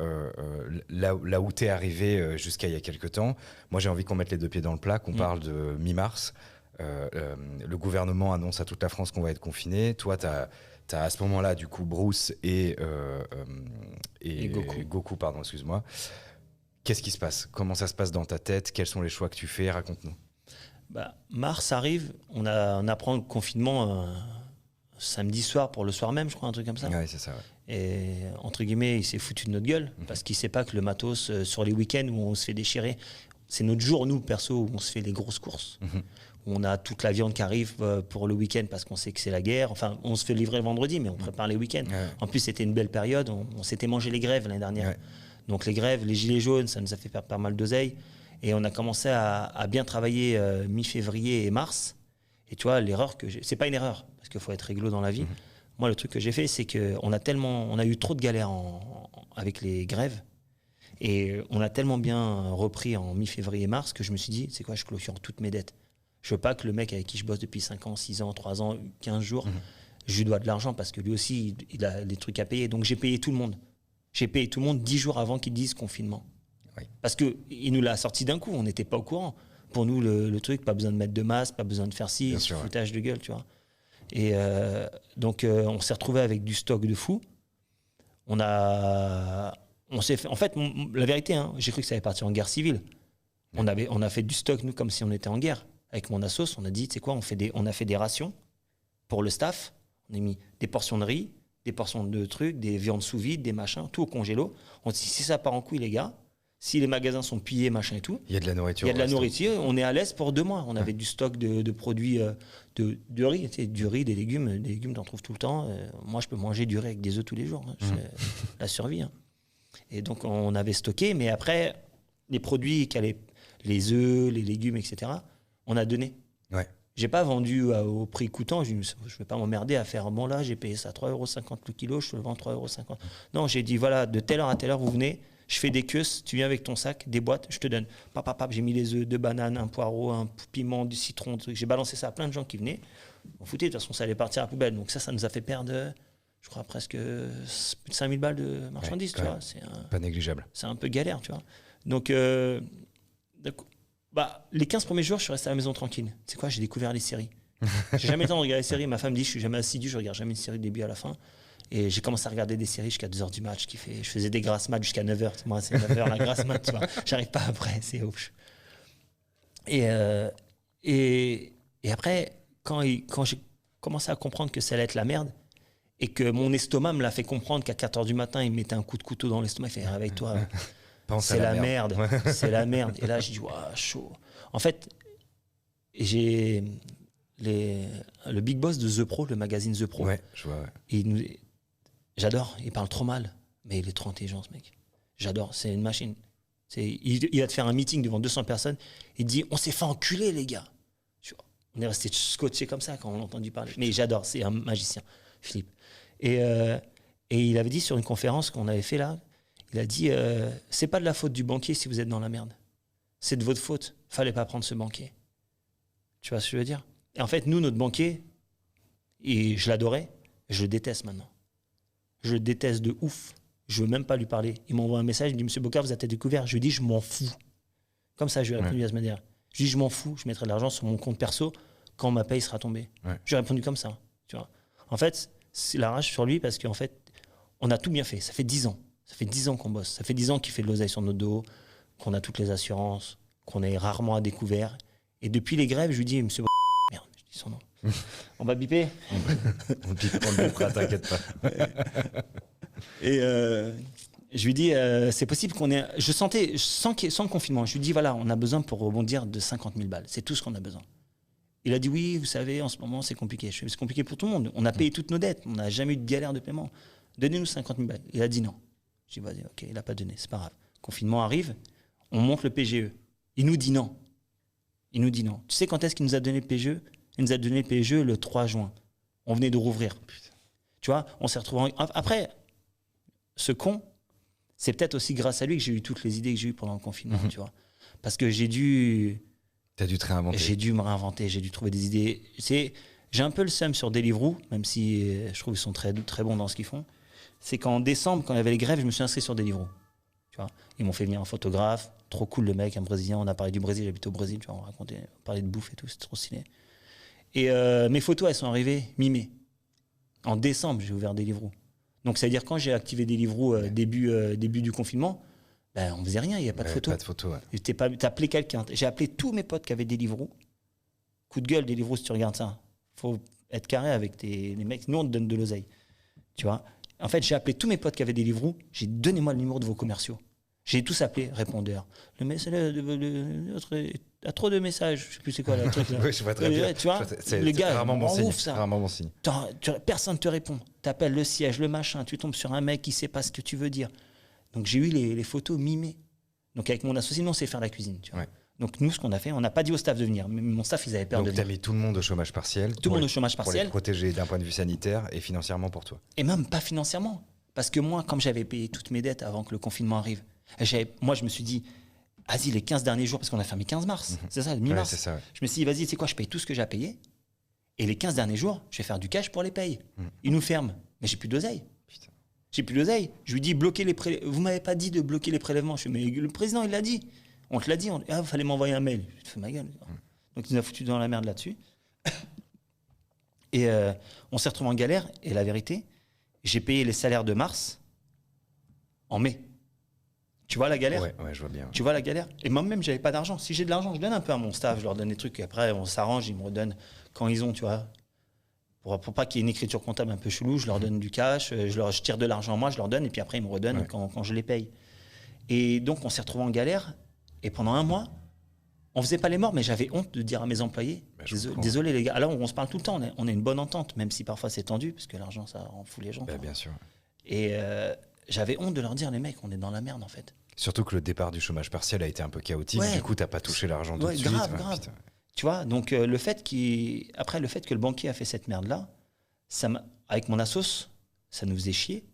là où tu es arrivé jusqu'à il y a quelques temps. Moi, j'ai envie qu'on mette les deux pieds dans le plat, qu'on parle de mi-mars. Le gouvernement annonce à toute la France qu'on va être confiné. Toi, tu as à ce moment-là, du coup, Bruce et Goku, pardon, excuse-moi. Qu'est-ce qui se passe? Comment ça se passe dans ta tête? Quels sont les choix que tu fais? Raconte-nous. Mars arrive, on apprend le confinement samedi soir pour le soir même, je crois, un truc comme ça. Ouais, c'est ça. Ouais. Et entre guillemets, il s'est foutu de notre gueule parce qu'il sait pas que le matos sur les week-ends où on se fait déchirer, c'est notre jour, nous, perso, où on se fait les grosses courses. Où on a toute la viande qui arrive pour le week-end parce qu'on sait que c'est la guerre. Enfin, on se fait livrer le vendredi, mais on prépare les week-ends. Ouais. En plus, c'était une belle période. On s'était mangé les grèves l'année dernière. Ouais. Donc les grèves, les gilets jaunes, ça nous a fait perdre pas mal d'oseille. Et on a commencé à bien travailler mi-février et mars. Et tu vois, l'erreur que j'ai... C'est pas une erreur, parce qu'il faut être réglo dans la vie. Moi, le truc que j'ai fait, c'est qu'on a eu trop de galères avec les grèves. Et on a tellement bien repris en mi-février et mars que je me suis dit, c'est quoi, je clôture toutes mes dettes. Je veux pas que le mec avec qui je bosse depuis 5 ans, 6 ans, 3 ans, 15 jours, je lui dois de l'argent parce que lui aussi, il a des trucs à payer. Donc j'ai payé tout le monde. J'ai payé tout le monde 10 jours avant qu'ils disent confinement. Oui. Parce qu'il nous l'a sorti d'un coup, on n'était pas au courant. Pour nous, le truc, pas besoin de mettre de masque, pas besoin de faire ci, foutage de gueule, tu vois. Et donc on s'est retrouvé avec du stock de fou. On s'est fait, en fait, la vérité, j'ai cru que ça allait partir en guerre civile. On a fait du stock, nous, comme si on était en guerre. Avec mon assos, on a dit, tu sais quoi, on a fait des rations pour le staff. On a mis des portions de riz, des portions de trucs, des viandes sous vide, des machins, tout au congélo. On dit, si ça part en couille, les gars, si les magasins sont pillés, machin et tout, il y a de la nourriture. Il y a de la nourriture, on est à l'aise pour 2 mois. On avait du stock de produits, de riz, tu sais, du riz, des légumes, t'en trouves tout le temps. Moi, je peux manger du riz avec des œufs tous les jours. La survie. Et donc, on avait stocké, mais après, les produits, les œufs, les légumes, etc., on a donné. Ouais. J'ai pas vendu au prix coûtant. Je vais pas m'emmerder à faire, bon là, j'ai payé ça 3,50 € le kilo, je te le vends 3,50 €. Non, j'ai dit, voilà, de telle heure à telle heure, vous venez, je fais des queues, tu viens avec ton sac, des boîtes, je te donne. J'ai mis les œufs, 2 bananes, un poireau, un piment, du citron, truc. J'ai balancé ça à plein de gens qui venaient. On foutait, de toute façon, ça allait partir à la poubelle. Donc ça nous a fait perdre, je crois, presque plus de 5000 balles de marchandises, tu vois. Pas négligeable. C'est un peu galère, tu vois. Donc, les 15 premiers jours, je suis resté à la maison tranquille. Tu sais quoi, j'ai découvert les séries. J'ai jamais le temps de regarder les séries. Ma femme dit, je suis jamais assidu, je regarde jamais une série du début à la fin. Et j'ai commencé à regarder des séries jusqu'à 2h du match. Je faisais des grasses mat jusqu'à 9h. Moi, c'est 9h la grasse mat, tu vois. J'arrive pas après, c'est ouf. Et après, quand j'ai commencé à comprendre que ça allait être la merde, et que mon estomac me l'a fait comprendre qu'à 4h du matin, il me mettait un coup de couteau dans l'estomac, il fait, réveille-toi. C'est la merde. C'est la merde. Et là, je dis, waouh, chaud. En fait, j'ai le big boss de The Pro, le magazine The Pro. Ouais, je vois. Ouais. J'adore. Il parle trop mal, mais il est trop intelligent, ce mec. J'adore. C'est une machine. Il va te faire un meeting devant 200 personnes. Il dit, on s'est fait enculer, les gars. On est resté scotché comme ça quand on l'a entendu parler. Mais j'adore. C'est un magicien, Philippe. Et il avait dit sur une conférence qu'on avait fait là, il a dit, c'est pas de la faute du banquier si vous êtes dans la merde. C'est de votre faute. Fallait pas prendre ce banquier. Tu vois ce que je veux dire? Et en fait, nous, notre banquier, et je l'adorais, je le déteste maintenant. Je le déteste de ouf. Je veux même pas lui parler. Il m'envoie un message, il dit, Monsieur Bocard, vous avez découvert. Je lui dis, je m'en fous. Comme ça, je lui ai répondu la semaine dernière. Je lui dis, je m'en fous, je mettrai de l'argent sur mon compte perso. quand ma paye sera tombée. J'ai répondu comme ça. Tu vois. En fait, c'est la rage sur lui parce qu'en fait, on a tout bien fait. Ça fait 10 ans. Ça fait 10 ans qu'on bosse. Ça fait 10 ans qu'il fait de l'oseille sur notre dos, qu'on a toutes les assurances, qu'on est rarement à découvert. Et depuis les grèves, je lui dis, monsieur... Merde, je dis son nom. On va biper. On bipera, t'inquiète pas. Et je lui dis, c'est possible qu'on ait... Je sentais, sans le confinement, je lui dis, voilà, on a besoin pour rebondir de 50 000 balles. C'est tout ce qu'on a besoin. Il a dit, oui, vous savez, en ce moment, c'est compliqué. Je fais, c'est compliqué pour tout le monde. On a payé toutes nos dettes. On n'a jamais eu de galère de paiement. Donnez-nous 50 000 balles. Il a dit non. Je dis, vas-y, ok, il n'a pas donné, c'est pas grave. Confinement arrive, on monte le PGE. Il nous dit non. Il nous dit non. Tu sais quand est-ce qu'il nous a donné le PGE? Il nous a donné le PGE le 3 juin. On venait de rouvrir. Putain. Tu vois, on s'est retrouvés... Après, ce con, c'est peut-être aussi grâce à lui que j'ai eu toutes les idées que j'ai eues pendant le confinement, tu vois. Parce que j'ai dû... T'as dû te réinventer. J'ai dû me réinventer, j'ai dû trouver des idées. J'ai un peu le seum sur Deliveroo, même si je trouve qu'ils sont très, très bons dans ce qu'ils font. C'est qu'en décembre, quand il y avait les grèves, je me suis inscrit sur Deliveroo. Tu vois, ils m'ont fait venir un photographe, trop cool le mec, un Brésilien. On a parlé du Brésil, j'habite au Brésil, tu vois, on parlait de bouffe et tout, c'était trop stylé. Et mes photos, elles sont arrivées mi-mai. En décembre, j'ai ouvert Deliveroo. Donc ça veut dire quand j'ai activé Deliveroo début du confinement, ben, on faisait rien, il n'y a pas de photos. Pas de photos, ouais. T'as appelé quelqu'un. J'ai appelé tous mes potes qui avaient Deliveroo. Coup de gueule, Deliveroo, si tu regardes ça. Faut être carré avec les mecs. Nous, on te donne de l'oseille. Tu vois. En fait, j'ai appelé tous mes potes qui avaient Deliveroo. J'ai donné moi le numéro de vos commerciaux. J'ai tous appelé, répondeur. L'autre a trop de messages. Je sais plus c'est quoi la truc là. Oui, je vois très bien. Tu vois, les gars, rarement bon signe. Ouf, ça. Rarement bon signe. Personne ne te répond. Tu appelles le siège, le machin. Tu tombes sur un mec qui ne sait pas ce que tu veux dire. Donc j'ai eu les photos mi-mai. Donc avec mon associé, nous, on sait faire la cuisine. Tu vois. Ouais. Donc nous, ce qu'on a fait, on n'a pas dit au staff de venir. Mais mon staff, ils avaient peur de venir. Donc tu as mis tout le monde au chômage partiel. Tout le monde au chômage partiel. Pour les protéger d'un point de vue sanitaire et financièrement pour toi. Et même pas financièrement. Parce que moi, comme j'avais payé toutes mes dettes avant que le confinement arrive, moi, je me suis dit, vas-y, les 15 derniers jours, parce qu'on a fermé 15 mars. C'est ça, le mi-mars. Ouais, c'est ça, ouais. Je me suis dit, vas-y, tu sais quoi, je paye tout ce que j'ai à payer. Et les 15 derniers jours, je vais faire du cash pour les payer. Ils nous ferment. Mais j'ai plus d'oseille. J'ai plus d'oseille. Je lui dis, bloquez les prélèvements. Vous m'avez pas dit de bloquer les prélèvements. Je fais, mais le président, il l'a dit. On te l'a dit. Il fallait m'envoyer un mail. Je te fais ma gueule. Donc, il nous a foutu dans la merde là-dessus. Et on s'est retrouvé en galère. Et la vérité, j'ai payé les salaires de mars en mai. Tu vois la galère? Ouais, je vois bien. Tu vois la galère? Et moi-même, j'avais pas d'argent. Si j'ai de l'argent, je donne un peu à mon staff. Je leur donne des trucs. Et après, on s'arrange. Ils me redonnent quand ils ont, tu vois. Pour pas qu'il y ait une écriture comptable un peu chelou, je leur donne du cash, je tire de l'argent moi, je leur donne, et puis après ils me redonnent quand je les paye. Et donc on s'est retrouvés en galère, et pendant un mois, on faisait pas les morts, mais j'avais honte de dire à mes employés, désolé les gars, alors on se parle tout le temps, on a une bonne entente, même si parfois c'est tendu, parce que l'argent ça rend fou les gens. Bien sûr. Et j'avais honte de leur dire, les mecs, on est dans la merde en fait. Surtout que le départ du chômage partiel a été un peu chaotique, du coup t'as pas touché l'argent tout de suite. Grave. Tu vois, donc le fait que le banquier a fait cette merde-là, avec mon assos, ça nous faisait chier.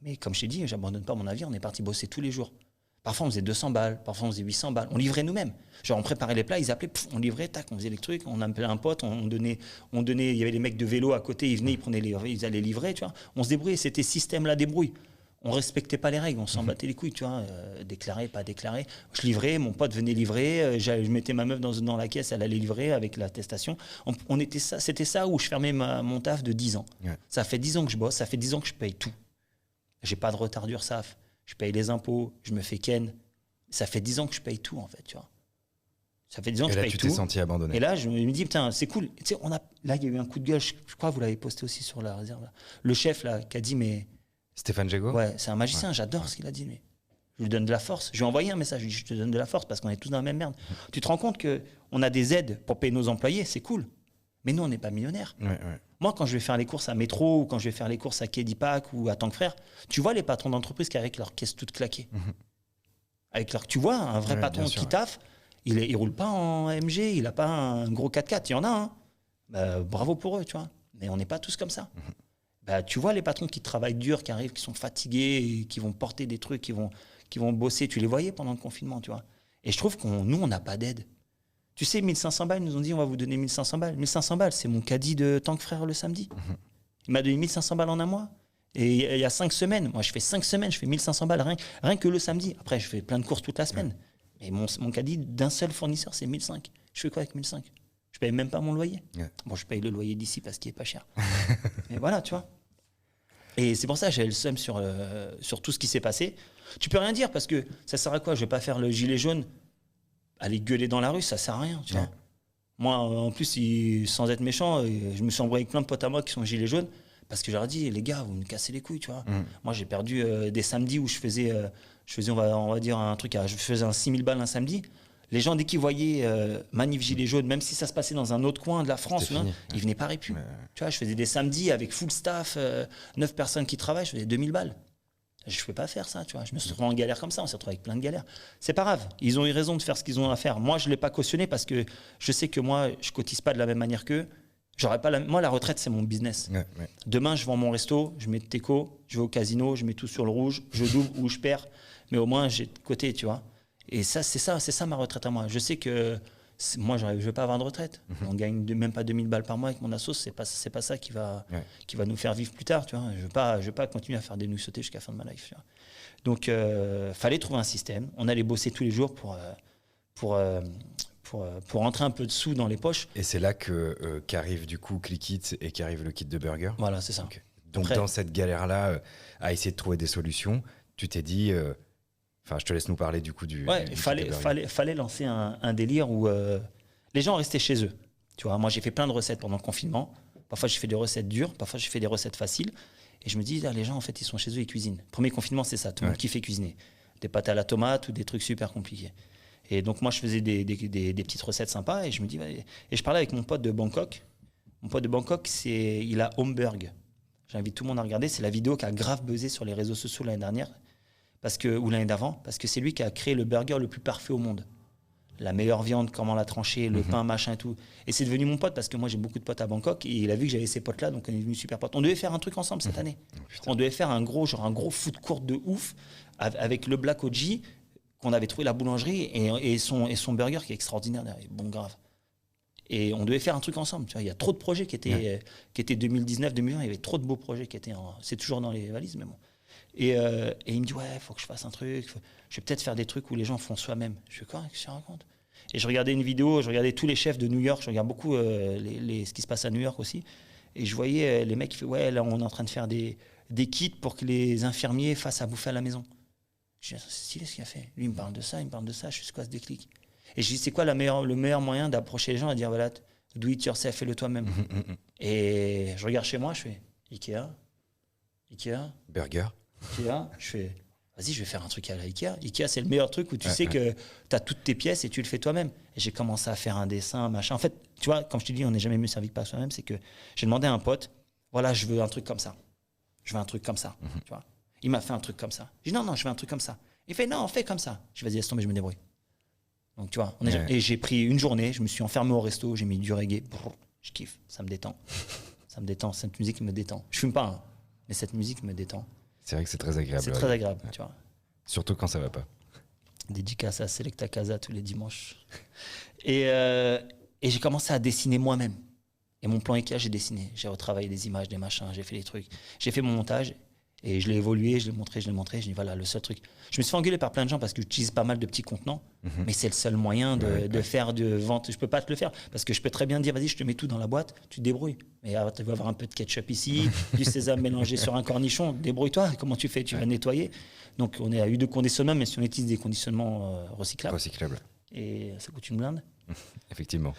Mais comme je t'ai dit, j'abandonne pas mon navire, on est parti bosser tous les jours. Parfois on faisait 200 balles, parfois on faisait 800 balles. On livrait nous-mêmes. Genre on préparait les plats, ils appelaient, on livrait, tac, on faisait les trucs, on appelait un pote, on donnait, il y avait les mecs de vélo à côté, ils venaient, ils allaient livrer, tu vois. On se débrouillait, c'était système la débrouille. On respectait pas les règles, on s'en battait les couilles, tu vois, déclaré, pas déclaré. Je livrais, mon pote venait livrer, je mettais ma meuf dans la caisse, elle allait livrer avec l'attestation. C'était ça où je fermais mon taf de 10 ans. Ouais. Ça fait 10 ans que je bosse, ça fait 10 ans que je paye tout. J'ai pas de retard d'URSSAF, je paye les impôts, je me fais ken. Ça fait 10 ans que je paye tout, en fait, tu vois. Ça fait 10 ans que je paye tout. Et là, tu t'es senti abandonné. Et là, je me dis, putain, c'est cool. Tu sais, là, il y a eu un coup de gueule, je crois que vous l'avez posté aussi sur la réserve. Là. Le chef, là, qui a dit, mais... Stéphane Jego? Ouais, c'est un magicien, j'adore ce qu'il a dit. Mais je lui donne de la force. Je lui ai envoyé un message, je lui ai dit, je te donne de la force parce qu'on est tous dans la même merde. Tu te rends compte qu'on a des aides pour payer nos employés, c'est cool. Mais nous, on n'est pas millionnaires. Moi, quand je vais faire les courses à Métro ou quand je vais faire les courses à Quai d'Ipac ou à Tank Frères, tu vois les patrons d'entreprise qui arrivent avec leur caisse toute claquée. Tu vois, un vrai patron qui taffe, il roule pas en AMG, il n'a pas un gros 4x4. Il y en a, hein. Bah, bravo pour eux, tu vois. Mais on n'est pas tous comme ça. Bah, tu vois les patrons qui travaillent dur, qui arrivent, qui sont fatigués, et qui vont porter des trucs, qui vont bosser. Tu les voyais pendant le confinement, tu vois. Et je trouve nous, on n'a pas d'aide. Tu sais, 1500 balles, ils nous ont dit, on va vous donner 1500 balles. 1500 balles, c'est mon caddie de Tank Frères le samedi. Il m'a donné 1500 balles en un mois. Et il y a 5 semaines, moi je fais 5 semaines, je fais 1500 balles rien que le samedi. Après, je fais plein de courses toute la semaine. Mais mon caddie d'un seul fournisseur, c'est 1500. Je fais quoi avec 1500? Je paye même pas mon loyer. Ouais. Bon, je paye le loyer d'ici parce qu'il est pas cher. Mais voilà, tu vois. Et c'est pour ça que j'avais le seum sur tout ce qui s'est passé. Tu peux rien dire parce que ça sert à quoi? Je vais pas faire le gilet jaune, aller gueuler dans la rue, ça sert à rien, tu vois. Moi, en plus, sans être méchant, je me suis embrouillé avec plein de potes à moi qui sont gilets jaunes parce que j'aurais dit, les gars, vous me cassez les couilles, tu vois. Moi, j'ai perdu des samedis où je faisais on va dire, un truc, je faisais un 6000 balles un samedi. Les gens, dès qu'ils voyaient Manif Gilets jaunes, même si ça se passait dans un autre coin de la France, hein, ils venaient pas répu. Tu vois, je faisais des samedis avec full staff, 9 personnes qui travaillent, je faisais 2000 balles. Je ne peux pas faire ça, tu vois. Je me suis retrouvé en galère comme ça, on s'est retrouvé avec plein de galères. C'est pas grave, ils ont eu raison de faire ce qu'ils ont à faire. Moi, je ne l'ai pas cautionné parce que je sais que moi, je cotise pas de la même manière qu'eux. Moi, la retraite, c'est mon business. Demain, je vends mon resto, je mets de teco, je vais au casino, je mets tout sur le rouge, je double ou je perds. Mais au moins, j'ai de côté, tu vois. Et ça, c'est ça ma retraite à moi. Je sais que moi, je ne vais pas avoir de retraite. On gagne même pas 2000 balles par mois avec mon assos. C'est pas ça qui va nous faire vivre plus tard. Tu vois. Je vais pas continuer à faire des nouilles sautées jusqu'à la fin de ma life. Tu vois. Donc, fallait trouver un système. On allait bosser tous les jours pour rentrer un peu de sous dans les poches. Et c'est là qu'arrive du coup Clickit et qu'arrive le kit de burger. Voilà, c'est ça. Okay. Donc, dans cette galère-là, à essayer de trouver des solutions, tu t'es dit... Enfin, je te laisse nous parler du coup du. Ouais, il fallait lancer un délire où les gens restaient chez eux. Tu vois, moi, j'ai fait plein de recettes pendant le confinement. Parfois, j'ai fait des recettes dures, parfois, j'ai fait des recettes faciles. Et je me dis, les gens, en fait, ils sont chez eux, ils cuisinent. Premier confinement, c'est ça. Tout le monde kiffait cuisiner. Des pâtes à la tomate ou des trucs super compliqués. Et donc, moi, je faisais des petites recettes sympas. Et je me dis, et je parlais avec mon pote de Bangkok. Mon pote de Bangkok, il a Homeburg. J'invite tout le monde à regarder. C'est la vidéo qui a grave buzzé sur les réseaux sociaux l'année dernière. Ou l'année d'avant, parce que c'est lui qui a créé le burger le plus parfait au monde. La meilleure viande, comment la trancher, le pain, machin et tout. Et c'est devenu mon pote, parce que moi j'ai beaucoup de potes à Bangkok, et il a vu que j'avais ces potes-là, donc on est devenu super potes. On devait faire un truc ensemble cette année. On devait faire un gros food court de ouf, avec le Black OG, qu'on avait trouvé à la boulangerie, et son burger qui est extraordinaire, bon grave. Et on devait faire un truc ensemble. Tu vois, il y a trop de projets qui étaient 2019, 2020, il y avait trop de beaux projets qui étaient c'est toujours dans les valises, mais bon. Et il me dit, ouais, il faut que je fasse un truc. Je vais peut-être faire des trucs où les gens font soi-même. Je fais quoi? Qu'est-ce que tu racontes? Et je regardais une vidéo, je regardais tous les chefs de New York. Je regarde beaucoup ce qui se passe à New York aussi. Et je voyais les mecs qui font, ouais, là, on est en train de faire des kits pour que les infirmiers fassent à bouffer à la maison. Je dis, c'est stylé ce qu'il a fait. Lui, il me parle de ça, Je suis quoi ce déclic? Et je dis, c'est quoi le meilleur moyen d'approcher les gens et de dire, voilà, do it yourself, fais-le toi-même. Et je regarde chez moi, je fais, Ikea, burger. Ikea, je fais, vas-y, je vais faire un truc à la Ikea. Ikea, c'est le meilleur truc où tu sais que tu as toutes tes pièces et tu le fais toi-même. Et j'ai commencé à faire un dessin, machin. En fait, tu vois, comme je te dis, on n'est jamais mieux servi que par soi-même. C'est que j'ai demandé à un pote, voilà, je veux un truc comme ça. Tu vois. Il m'a fait un truc comme ça. J'ai dit, non, je veux un truc comme ça. Il fait, non, fais comme ça. Je dis, vas-y, laisse tomber, je me débrouille. Donc, tu vois, et j'ai pris une journée, je me suis enfermé au resto, j'ai mis du reggae. Je kiffe, ça me détend. Cette musique me détend. Je fume pas, hein, mais cette musique me détend. C'est vrai que c'est très agréable. C'est très agréable, tu vois. Surtout quand ça va pas. Dédicace à Selecta Casa tous les dimanches. Et j'ai commencé à dessiner moi-même. Et mon plan Ikea, j'ai dessiné. J'ai retravaillé des images, des machins, j'ai fait des trucs. J'ai fait mon montage et je l'ai évolué, je l'ai montré. Je dis voilà, le seul truc. Je me suis fait engueuler par plein de gens parce que j'utilise pas mal de petits contenants, mais c'est le seul moyen de faire de vente. Je peux pas te le faire parce que je peux très bien dire vas-y, je te mets tout dans la boîte, tu te débrouilles. Mais tu vas avoir un peu de ketchup ici, du sésame mélangé sur un cornichon, débrouille-toi. Comment tu fais? Tu vas nettoyer. Donc on a eu deux conditionnements, mais si on utilise des conditionnements recyclables. Et ça coûte une blinde. Effectivement.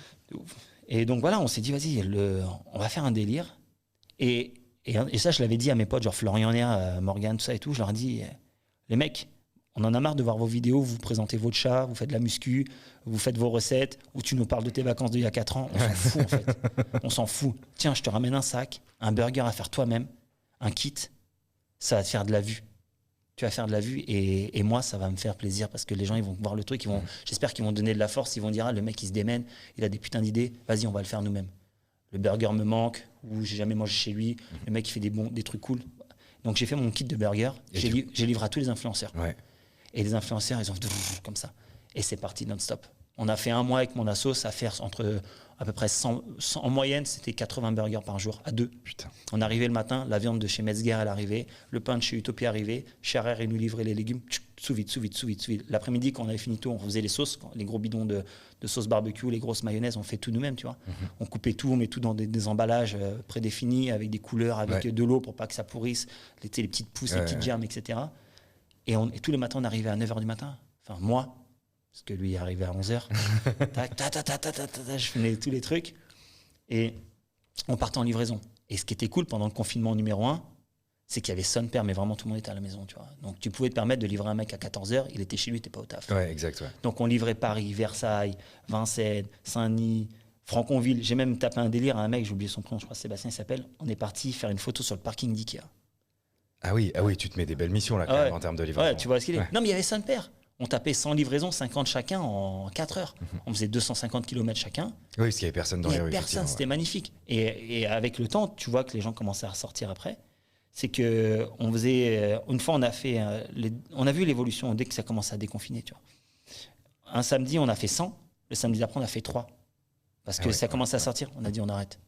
Et donc voilà, on s'est dit vas-y, on va faire un délire. Et ça, je l'avais dit à mes potes, genre Florian Néa, Morgane, tout ça et tout. Je leur ai dit, les mecs, on en a marre de voir vos vidéos, vous présentez votre chat, vous faites de la muscu, vous faites vos recettes, ou tu nous parles de tes vacances d'il y a 4 ans. On s'en fout, en fait. On s'en fout. Tiens, je te ramène un sac, un burger à faire toi-même, un kit, ça va te faire de la vue. Tu vas faire de la vue et moi, ça va me faire plaisir parce que les gens, ils vont voir le truc, j'espère qu'ils vont donner de la force, ils vont dire, le mec, il se démène, il a des putains d'idées, vas-y, on va le faire nous-mêmes. Le burger me manque, ou j'ai jamais mangé chez lui, le mec il fait des trucs cool. Donc j'ai fait mon kit de burger, j'ai livré à tous les influenceurs. Ouais. Et les influenceurs, ils ont comme ça. Et c'est parti non-stop. On a fait un mois avec mon assos à faire entre à peu près 100 en moyenne, c'était 80 burgers par jour, à 2. Putain. On arrivait le matin, la viande de chez Metzger, elle arrivait, le pain de chez Utopia arrivait, Scherer, il nous livrait les légumes, sous vide. L'après-midi, quand on avait fini tout, on faisait les sauces, les gros bidons de sauce barbecue, les grosses mayonnaises, on fait tout nous-mêmes, tu vois. On coupait tout, on met tout dans des emballages prédéfinis, avec des couleurs, avec de l'eau pour pas que ça pourrisse, les petites pousses, les petites germes, etc. Et tous les matins, on arrivait à 9h du matin. Enfin, moi, parce que lui est arrivé à 11h. Je faisais tous les trucs. Et on partait en livraison. Et ce qui était cool pendant le confinement numéro 1, c'est qu'il y avait son père, mais vraiment tout le monde était à la maison. Tu vois. Donc tu pouvais te permettre de livrer un mec à 14h, il était chez lui, t'es pas au taf. Ouais, exact. Ouais. Donc on livrait Paris, Versailles, Vincennes, Saint-Denis, Franconville. J'ai même tapé un délire à un mec, j'ai oublié son prénom, je crois Sébastien il s'appelle. On est parti faire une photo sur le parking d'Ikea. Ah oui, tu te mets des belles missions là quand même en termes de livraison. Ouais, tu vois ce qu'il est. Non mais il y avait son père. On tapait 100 livraisons, 50 chacun en 4 heures. On faisait 250 km chacun. Oui, parce qu'il n'y avait personne dans les rues. Il n'y avait personne, c'était magnifique. Et avec le temps, tu vois que les gens commençaient à ressortir après. C'est que on faisait, une fois on a fait, on a vu l'évolution dès que ça commençait à déconfiner. Tu vois. Un samedi, on a fait 100. Le samedi d'après, on a fait 3. Parce que ça commençait à sortir. On a dit on arrête.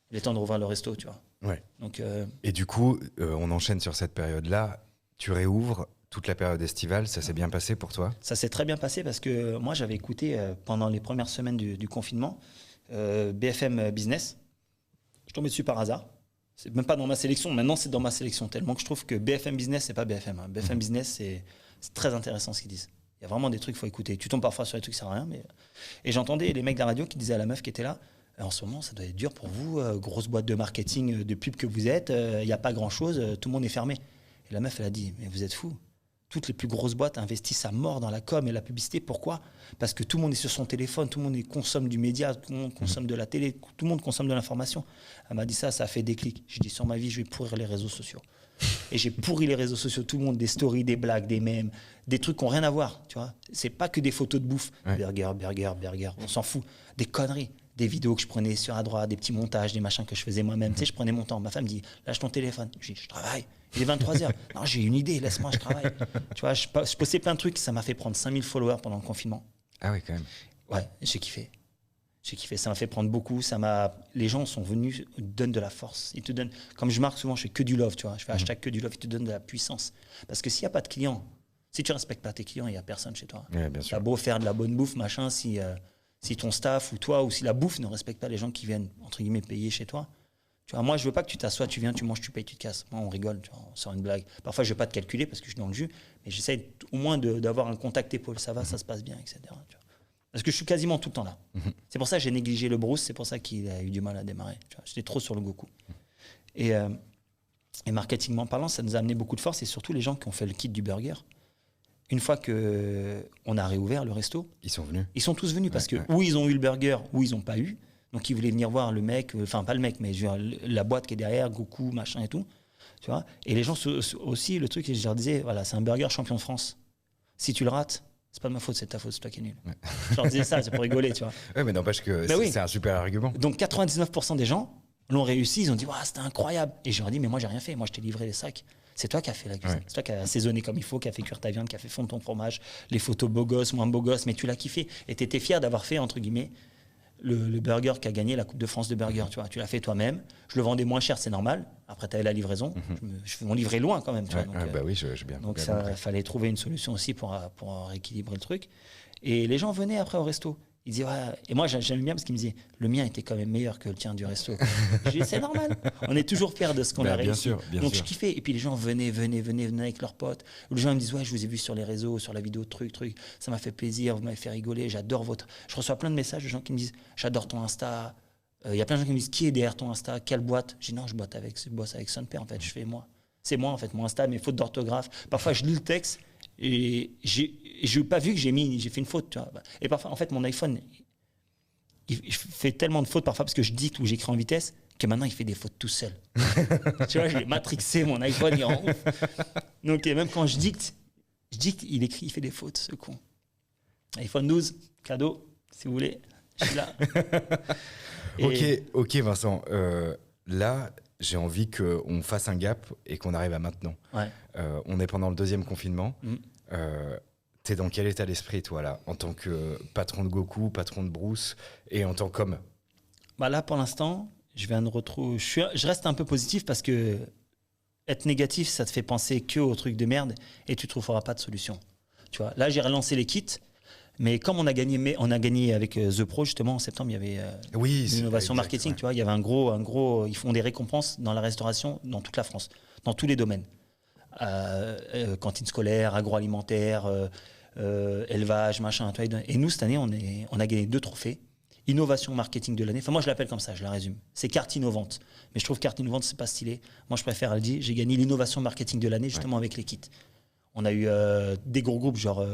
Il est temps de rouvrir le resto, tu vois. Ouais. Donc, et du coup, on enchaîne sur cette période-là. Tu réouvres toute la période estivale. Ça s'est bien passé pour toi? Ça s'est très bien passé parce que moi, j'avais écouté pendant les premières semaines du confinement BFM Business. Je tombais dessus par hasard. C'est même pas dans ma sélection. Maintenant, c'est dans ma sélection. Tellement que je trouve que BFM Business, c'est pas BFM. Hein. BFM Business, c'est très intéressant ce qu'ils disent. Il y a vraiment des trucs qu'il faut écouter. Tu tombes parfois sur des trucs qui servent à rien. Mais... Et j'entendais les mecs de la radio qui disaient à la meuf qui était là, en ce moment, ça doit être dur pour vous, grosse boîte de marketing, de pub que vous êtes, il n'y a pas grand-chose, tout le monde est fermé. Et la meuf, elle a dit, mais vous êtes fous. Toutes les plus grosses boîtes investissent à mort dans la com et la publicité. Pourquoi? Parce que tout le monde est sur son téléphone, tout le monde consomme du média, tout le monde consomme de la télé, tout le monde consomme de l'information. Elle m'a dit ça a fait déclic. J'ai dit, sur ma vie, je vais pourrir les réseaux sociaux. Et j'ai pourri les réseaux sociaux, tout le monde, des stories, des blagues, des mèmes, des trucs qui n'ont rien à voir. Tu vois, c'est pas que des photos de bouffe. Ouais. Burger, on s'en fout. Des conneries. Des vidéos que je prenais sur à droite, des petits montages, des machins que je faisais moi-même. Tu sais, je prenais mon temps. Ma femme dit, lâche ton téléphone. Je dis, je travaille. Il est 23h. Non, j'ai une idée, laisse-moi, je travaille. Tu vois, je postais plein de trucs. Ça m'a fait prendre 5000 followers pendant le confinement. Ah oui, quand même. Ouais, j'ai kiffé. Ça m'a fait prendre beaucoup. Les gens sont venus, ils te donnent de la force. Ils te donnent, comme je marque souvent, je fais que du love. Tu vois, je fais hashtag que du love. Ils te donnent de la puissance. Parce que s'il n'y a pas de clients, si tu ne respectes pas tes clients, il n'y a personne chez toi. Ouais, bien sûr. Tu as beau faire de la bonne bouffe, machin, si ton staff ou toi, ou si la bouffe ne respecte pas les gens qui viennent, entre guillemets, payer chez toi. Tu vois, moi, je veux pas que tu t'assoies, tu viens, tu manges, tu payes, tu te casses. Moi, on rigole, tu vois, on sort une blague. Parfois, je vais pas te calculer parce que je suis dans le jus, mais j'essaie au moins d'avoir un contact épaule. Ça va, ça se passe bien, etc. Tu vois. Parce que je suis quasiment tout le temps là. C'est pour ça que j'ai négligé le Bruce, c'est pour ça qu'il a eu du mal à démarrer. Tu vois. J'étais trop sur le Goku. Et marketingment parlant, ça nous a amené beaucoup de force et surtout les gens qui ont fait le kit du burger. Une fois qu'on a réouvert le resto, ils sont venus. Ils sont tous venus parce que ou ils ont eu le burger ou ils n'ont pas eu. Donc ils voulaient venir voir le mec, enfin pas le mec, mais la boîte qui est derrière, Goku, machin et tout. Tu vois. Et les gens aussi, le truc, je leur disais, voilà, c'est un burger champion de France. Si tu le rates, c'est pas de ma faute, c'est de ta faute, c'est toi qui es nul. Ouais. Je leur disais ça, c'est pour rigoler, tu vois. Ouais, mais n'empêche que c'est un super argument. Donc 99% des gens l'ont réussi, ils ont dit, wow, c'était incroyable. Et je leur ai dit, mais moi j'ai rien fait, moi je t'ai livré les sacs. C'est toi qui as fait la cuisine. Ouais. C'est toi qui as assaisonné comme il faut, qui a fait cuire ta viande, qui a fait fondre ton fromage, les photos beaux gosses, moins beaux gosses, mais tu l'as kiffé. Et tu étais fier d'avoir fait, entre guillemets, le burger qui a gagné la Coupe de France de burger. Tu vois, tu l'as fait toi-même. Je le vendais moins cher, c'est normal. Après, tu avais la livraison. On livrait loin quand même. Tu vois, donc, bah oui, j'ai bien. Donc, il fallait trouver une solution aussi pour rééquilibrer le truc. Et les gens venaient après au resto. Ils disaient, ouais. Et moi, j'aime bien parce qu'ils me disaient, le mien était quand même meilleur que le tien du resto. Je dis, c'est normal. On est toujours fiers de ce qu'on a réussi. Bien Donc, sûr. Je kiffais. Et puis, les gens venaient avec leurs potes. Les gens me disent, ouais, je vous ai vu sur les réseaux, sur la vidéo, truc. Ça m'a fait plaisir, vous m'avez fait rigoler. J'adore votre. Je reçois plein de messages de gens qui me disent, j'adore ton Insta. Il y a plein de gens qui me disent, qui est derrière ton Insta? Quelle boîte? Je dis, non, je bosse avec son père. En fait, je fais moi. C'est moi, en fait, mon Insta, mes fautes d'orthographe. Parfois, je lis le texte et je n'ai pas vu que j'ai fait une faute. Tu vois. Et parfois, en fait, mon iPhone. Il fait tellement de fautes parfois parce que je dicte ou j'écris en vitesse que maintenant il fait des fautes tout seul. Tu vois, j'ai matrixé mon iPhone, il rend ouf. Donc même quand je dicte, il écrit, il fait des fautes, ce con. iPhone 12, cadeau, si vous voulez, je suis là. Ok Vincent, là j'ai envie qu'on fasse un gap et qu'on arrive à maintenant. Ouais. On est pendant le deuxième confinement. T'es dans quel état d'esprit, toi, là, en tant que patron de Goku, patron de Bruce, et en tant qu'homme? Bah là, pour l'instant, je viens de retrouver. Je reste un peu positif parce que être négatif, ça te fait penser que aux trucs de merde et tu ne trouveras pas de solution. Tu vois, là, j'ai relancé les kits, mais comme on a gagné avec The Pro, justement, en septembre, il y avait Oui, c'est l'innovation exact, marketing. ouais. Tu vois, il y avait un gros. Ils font des récompenses dans la restauration dans toute la France, dans tous les domaines. Cantine scolaire, agroalimentaire, élevage, machin. Tu vois, et nous, cette année, on a gagné 2 trophées. Innovation marketing de l'année. Enfin, moi, je l'appelle comme ça, je la résume. C'est carte innovante. Mais je trouve carte innovante, c'est pas stylé. Moi, je préfère le dire. J'ai gagné l'innovation marketing de l'année, justement, avec les kits. On a eu des gros groupes, genre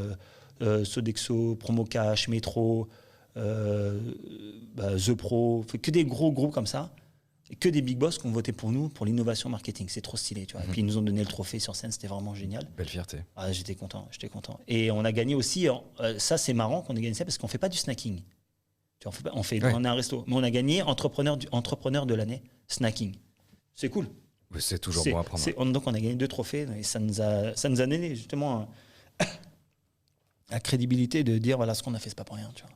Sodexo, Promocash, Metro, The Pro. Que des gros groupes comme ça. Et que des big boss qui ont voté pour nous, pour l'innovation marketing. C'est trop stylé, tu vois. Et puis, ils nous ont donné le trophée sur scène. C'était vraiment génial. Belle fierté. Ah, j'étais content. Et on a gagné aussi, ça, c'est marrant qu'on ait gagné ça parce qu'on fait pas du snacking. Tu vois, on est un resto, mais on a gagné entrepreneur de l'année, snacking. C'est cool. Mais c'est toujours bon à prendre. Donc on a gagné 2 trophées et ça nous a donné justement la crédibilité de dire voilà ce qu'on a fait, c'est pas pour rien. Tu vois.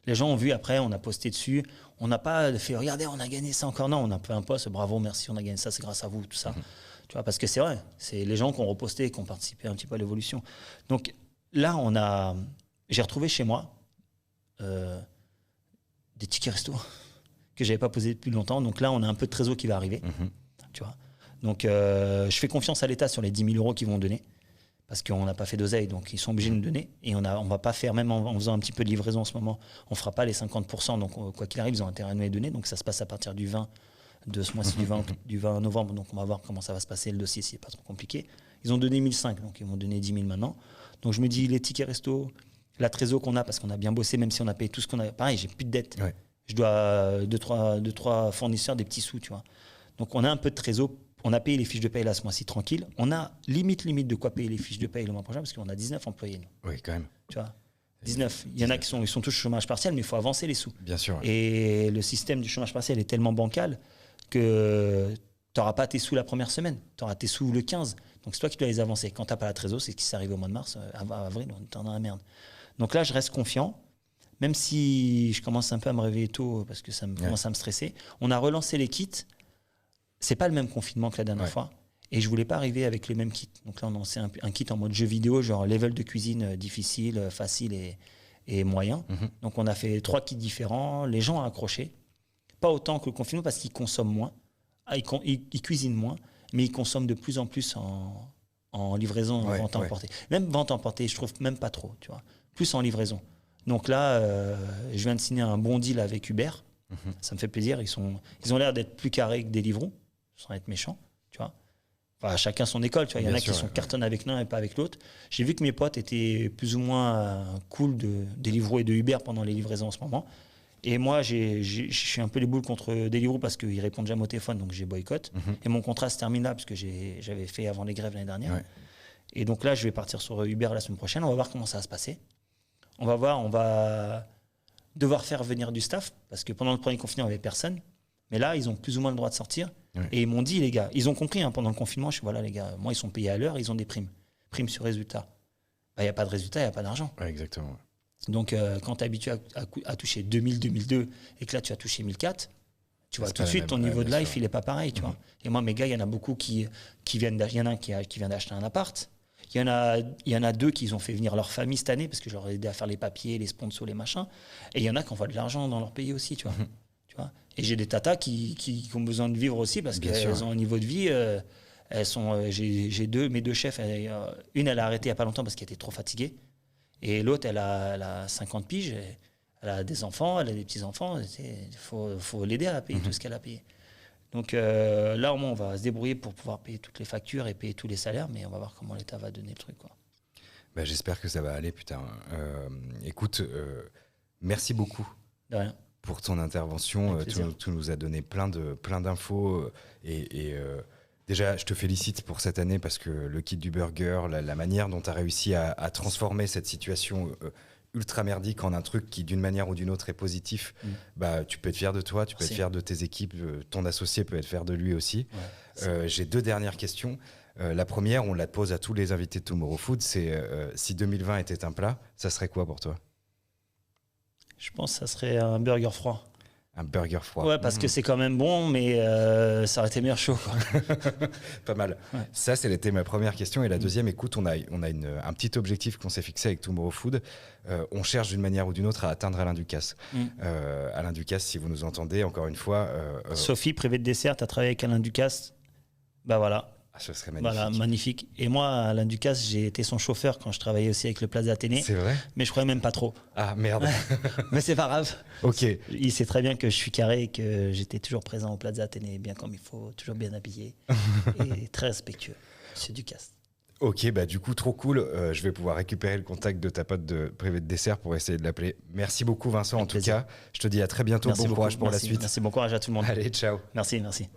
Les gens ont vu après, on a posté dessus, on n'a pas fait regardez, on a gagné ça encore. Non, on a fait un post, bravo, merci, on a gagné ça, c'est grâce à vous, tout ça. Tu vois, parce que c'est vrai, c'est les gens qui ont reposté, qui ont participé un petit peu à l'évolution. Donc là, j'ai retrouvé chez moi. Des tickets resto que j'avais pas posé depuis longtemps. Donc là, on a un peu de trésor qui va arriver. Tu vois. Donc, je fais confiance à l'État sur les 10 000 euros qu'ils vont donner parce qu'on n'a pas fait d'oseille. Donc, ils sont obligés de nous donner. Et on va pas faire, même en faisant un petit peu de livraison en ce moment, on fera pas les 50%. Donc, quoi qu'il arrive, ils ont intérêt à nous les donner. Donc, ça se passe à partir du 20 de ce mois-ci, du 20 novembre. Donc, on va voir comment ça va se passer. Le dossier, c'est pas trop compliqué. Ils ont donné 1 500, donc ils vont donner 10 000 maintenant. Donc, je me dis, les tickets resto, la trésor qu'on a, parce qu'on a bien bossé, même si on a payé tout ce qu'on a. Pareil, j'ai plus de dettes. Ouais. Je dois 2-3 fournisseurs des petits sous, tu vois. Donc, on a un peu de trésor. On a payé les fiches de paye là ce mois-ci tranquille. On a limite de quoi payer les fiches de paye le mois prochain parce qu'on a 19 employés, nous. Oui, quand même. Tu vois, 19. Il y en a qui sont tous au chômage partiel, mais il faut avancer les sous. Bien sûr. Ouais. Et le système du chômage partiel est tellement bancal que tu n'auras pas tes sous la première semaine. Tu auras tes sous le 15. Donc, c'est toi qui dois les avancer. Quand tu n'as pas la trésor, c'est ce qui s'est arrivé au mois de mars, avril, on est dans la merde. Donc là, je reste confiant. Même si je commence un peu à me réveiller tôt parce que ça commence à me stresser. On a relancé les kits. C'est pas le même confinement que la dernière fois. Et je voulais pas arriver avec les mêmes kits. Donc là, on a lancé un kit en mode jeu vidéo, genre level de cuisine difficile, facile et moyen. Donc on a fait 3 kits différents. Les gens ont accroché. Pas autant que le confinement parce qu'ils consomment moins. Ils cuisinent moins, mais ils consomment de plus en plus en livraison, en vente à emporter. Même vente à emporter, je trouve même pas trop. Tu vois. Plus en livraison. Donc là, je viens de signer un bon deal avec Uber. Ça me fait plaisir. Ils ont l'air d'être plus carrés que Deliveroo, sans être méchants, tu vois. Enfin, chacun son école, tu vois. Il y en a qui sont cartonnés avec l'un et pas avec l'autre. J'ai vu que mes potes étaient plus ou moins cool de Deliveroo et de Uber pendant les livraisons en ce moment. Et moi, je suis un peu les boules contre Deliveroo parce qu'ils répondent jamais au téléphone, donc j'ai boycott. Et mon contrat se termine là parce que j'avais fait avant les grèves l'année dernière. Ouais. Et donc là, je vais partir sur Uber la semaine prochaine. On va voir comment ça va se passer. On va voir, on va devoir faire venir du staff parce que pendant le premier confinement, il n'y avait personne. Mais là, ils ont plus ou moins le droit de sortir. Ouais. Et ils m'ont dit, les gars, ils ont compris pendant le confinement. Je suis voilà, les gars, moi, ils sont payés à l'heure, ils ont des primes. Primes sur résultat. Il n'y a pas de résultat, il n'y a pas d'argent. Ouais, exactement. Donc, quand tu es habitué à toucher 2000, 2002 et que là, tu as touché 1004, tu vois, tout de suite, ton niveau de life, il n'est pas pareil. Tu vois. Et moi, mes gars, il y en a beaucoup qui viennent il y en a un qui vient d'acheter un appart. Il y en a 2 qui ont fait venir leur famille cette année parce que je leur ai aidé à faire les papiers, les sponsors, les machins. Et il y en a qui envoient de l'argent dans leur pays aussi, tu vois. Tu vois. Et j'ai des tatas qui ont besoin de vivre aussi parce qu'elles ont un niveau de vie. J'ai mes deux chefs. Une, elle a arrêté il n'y a pas longtemps parce qu'elle était trop fatiguée. Et l'autre, elle a 50 piges. Elle a des enfants, elle a des petits-enfants. Il faut l'aider à payer tout ce qu'elle a payé. Donc là, au moins, on va se débrouiller pour pouvoir payer toutes les factures et payer tous les salaires, mais on va voir comment l'État va donner le truc, quoi. Bah, j'espère que ça va aller, putain. Écoute, merci beaucoup pour ton intervention. Tu nous as donné plein d'infos. Déjà, je te félicite pour cette année parce que le kit du burger, la manière dont tu as réussi à transformer cette situation ultra merdique en un truc qui d'une manière ou d'une autre est positif, bah, tu peux être fier de toi, tu peux être fier de tes équipes, ton associé peut être fier de lui aussi. J'ai 2 dernières questions. La première, on la pose à tous les invités de Tomorrow Food, c'est si 2020 était un plat, ça serait quoi pour toi? Je pense que ça serait un burger froid. Un burger froid. Ouais, parce que c'est quand même bon, mais ça aurait été meilleur chaud, quoi. Pas mal. Ouais. Ça, c'était ma première question. Et la deuxième, écoute, on a un petit objectif qu'on s'est fixé avec Tomorrow Food. On cherche d'une manière ou d'une autre à atteindre Alain Ducasse. Alain Ducasse, si vous nous entendez, encore une fois. Sophie, privée de dessert, tu as travaillé avec Alain Ducasse. Bah voilà. Ce serait magnifique. Voilà, magnifique. Et moi, Alain Ducasse, j'ai été son chauffeur quand je travaillais aussi avec le Plaza Athénée. C'est vrai? Mais je croyais même pas trop. Ah, merde. Mais c'est pas grave. Ok. Il sait très bien que je suis carré et que j'étais toujours présent au Plaza Athénée, bien comme il faut, toujours bien habillé et très respectueux. Monsieur Ducasse. Ok, bah du coup, trop cool. Je vais pouvoir récupérer le contact de ta pote de privé de dessert pour essayer de l'appeler. Merci beaucoup, Vincent, Avec en tout plaisir. cas. Je te dis à très bientôt. Merci Bon beaucoup. courage pour la Merci. suite. Merci, bon courage à tout le monde. Allez, ciao. Merci, merci.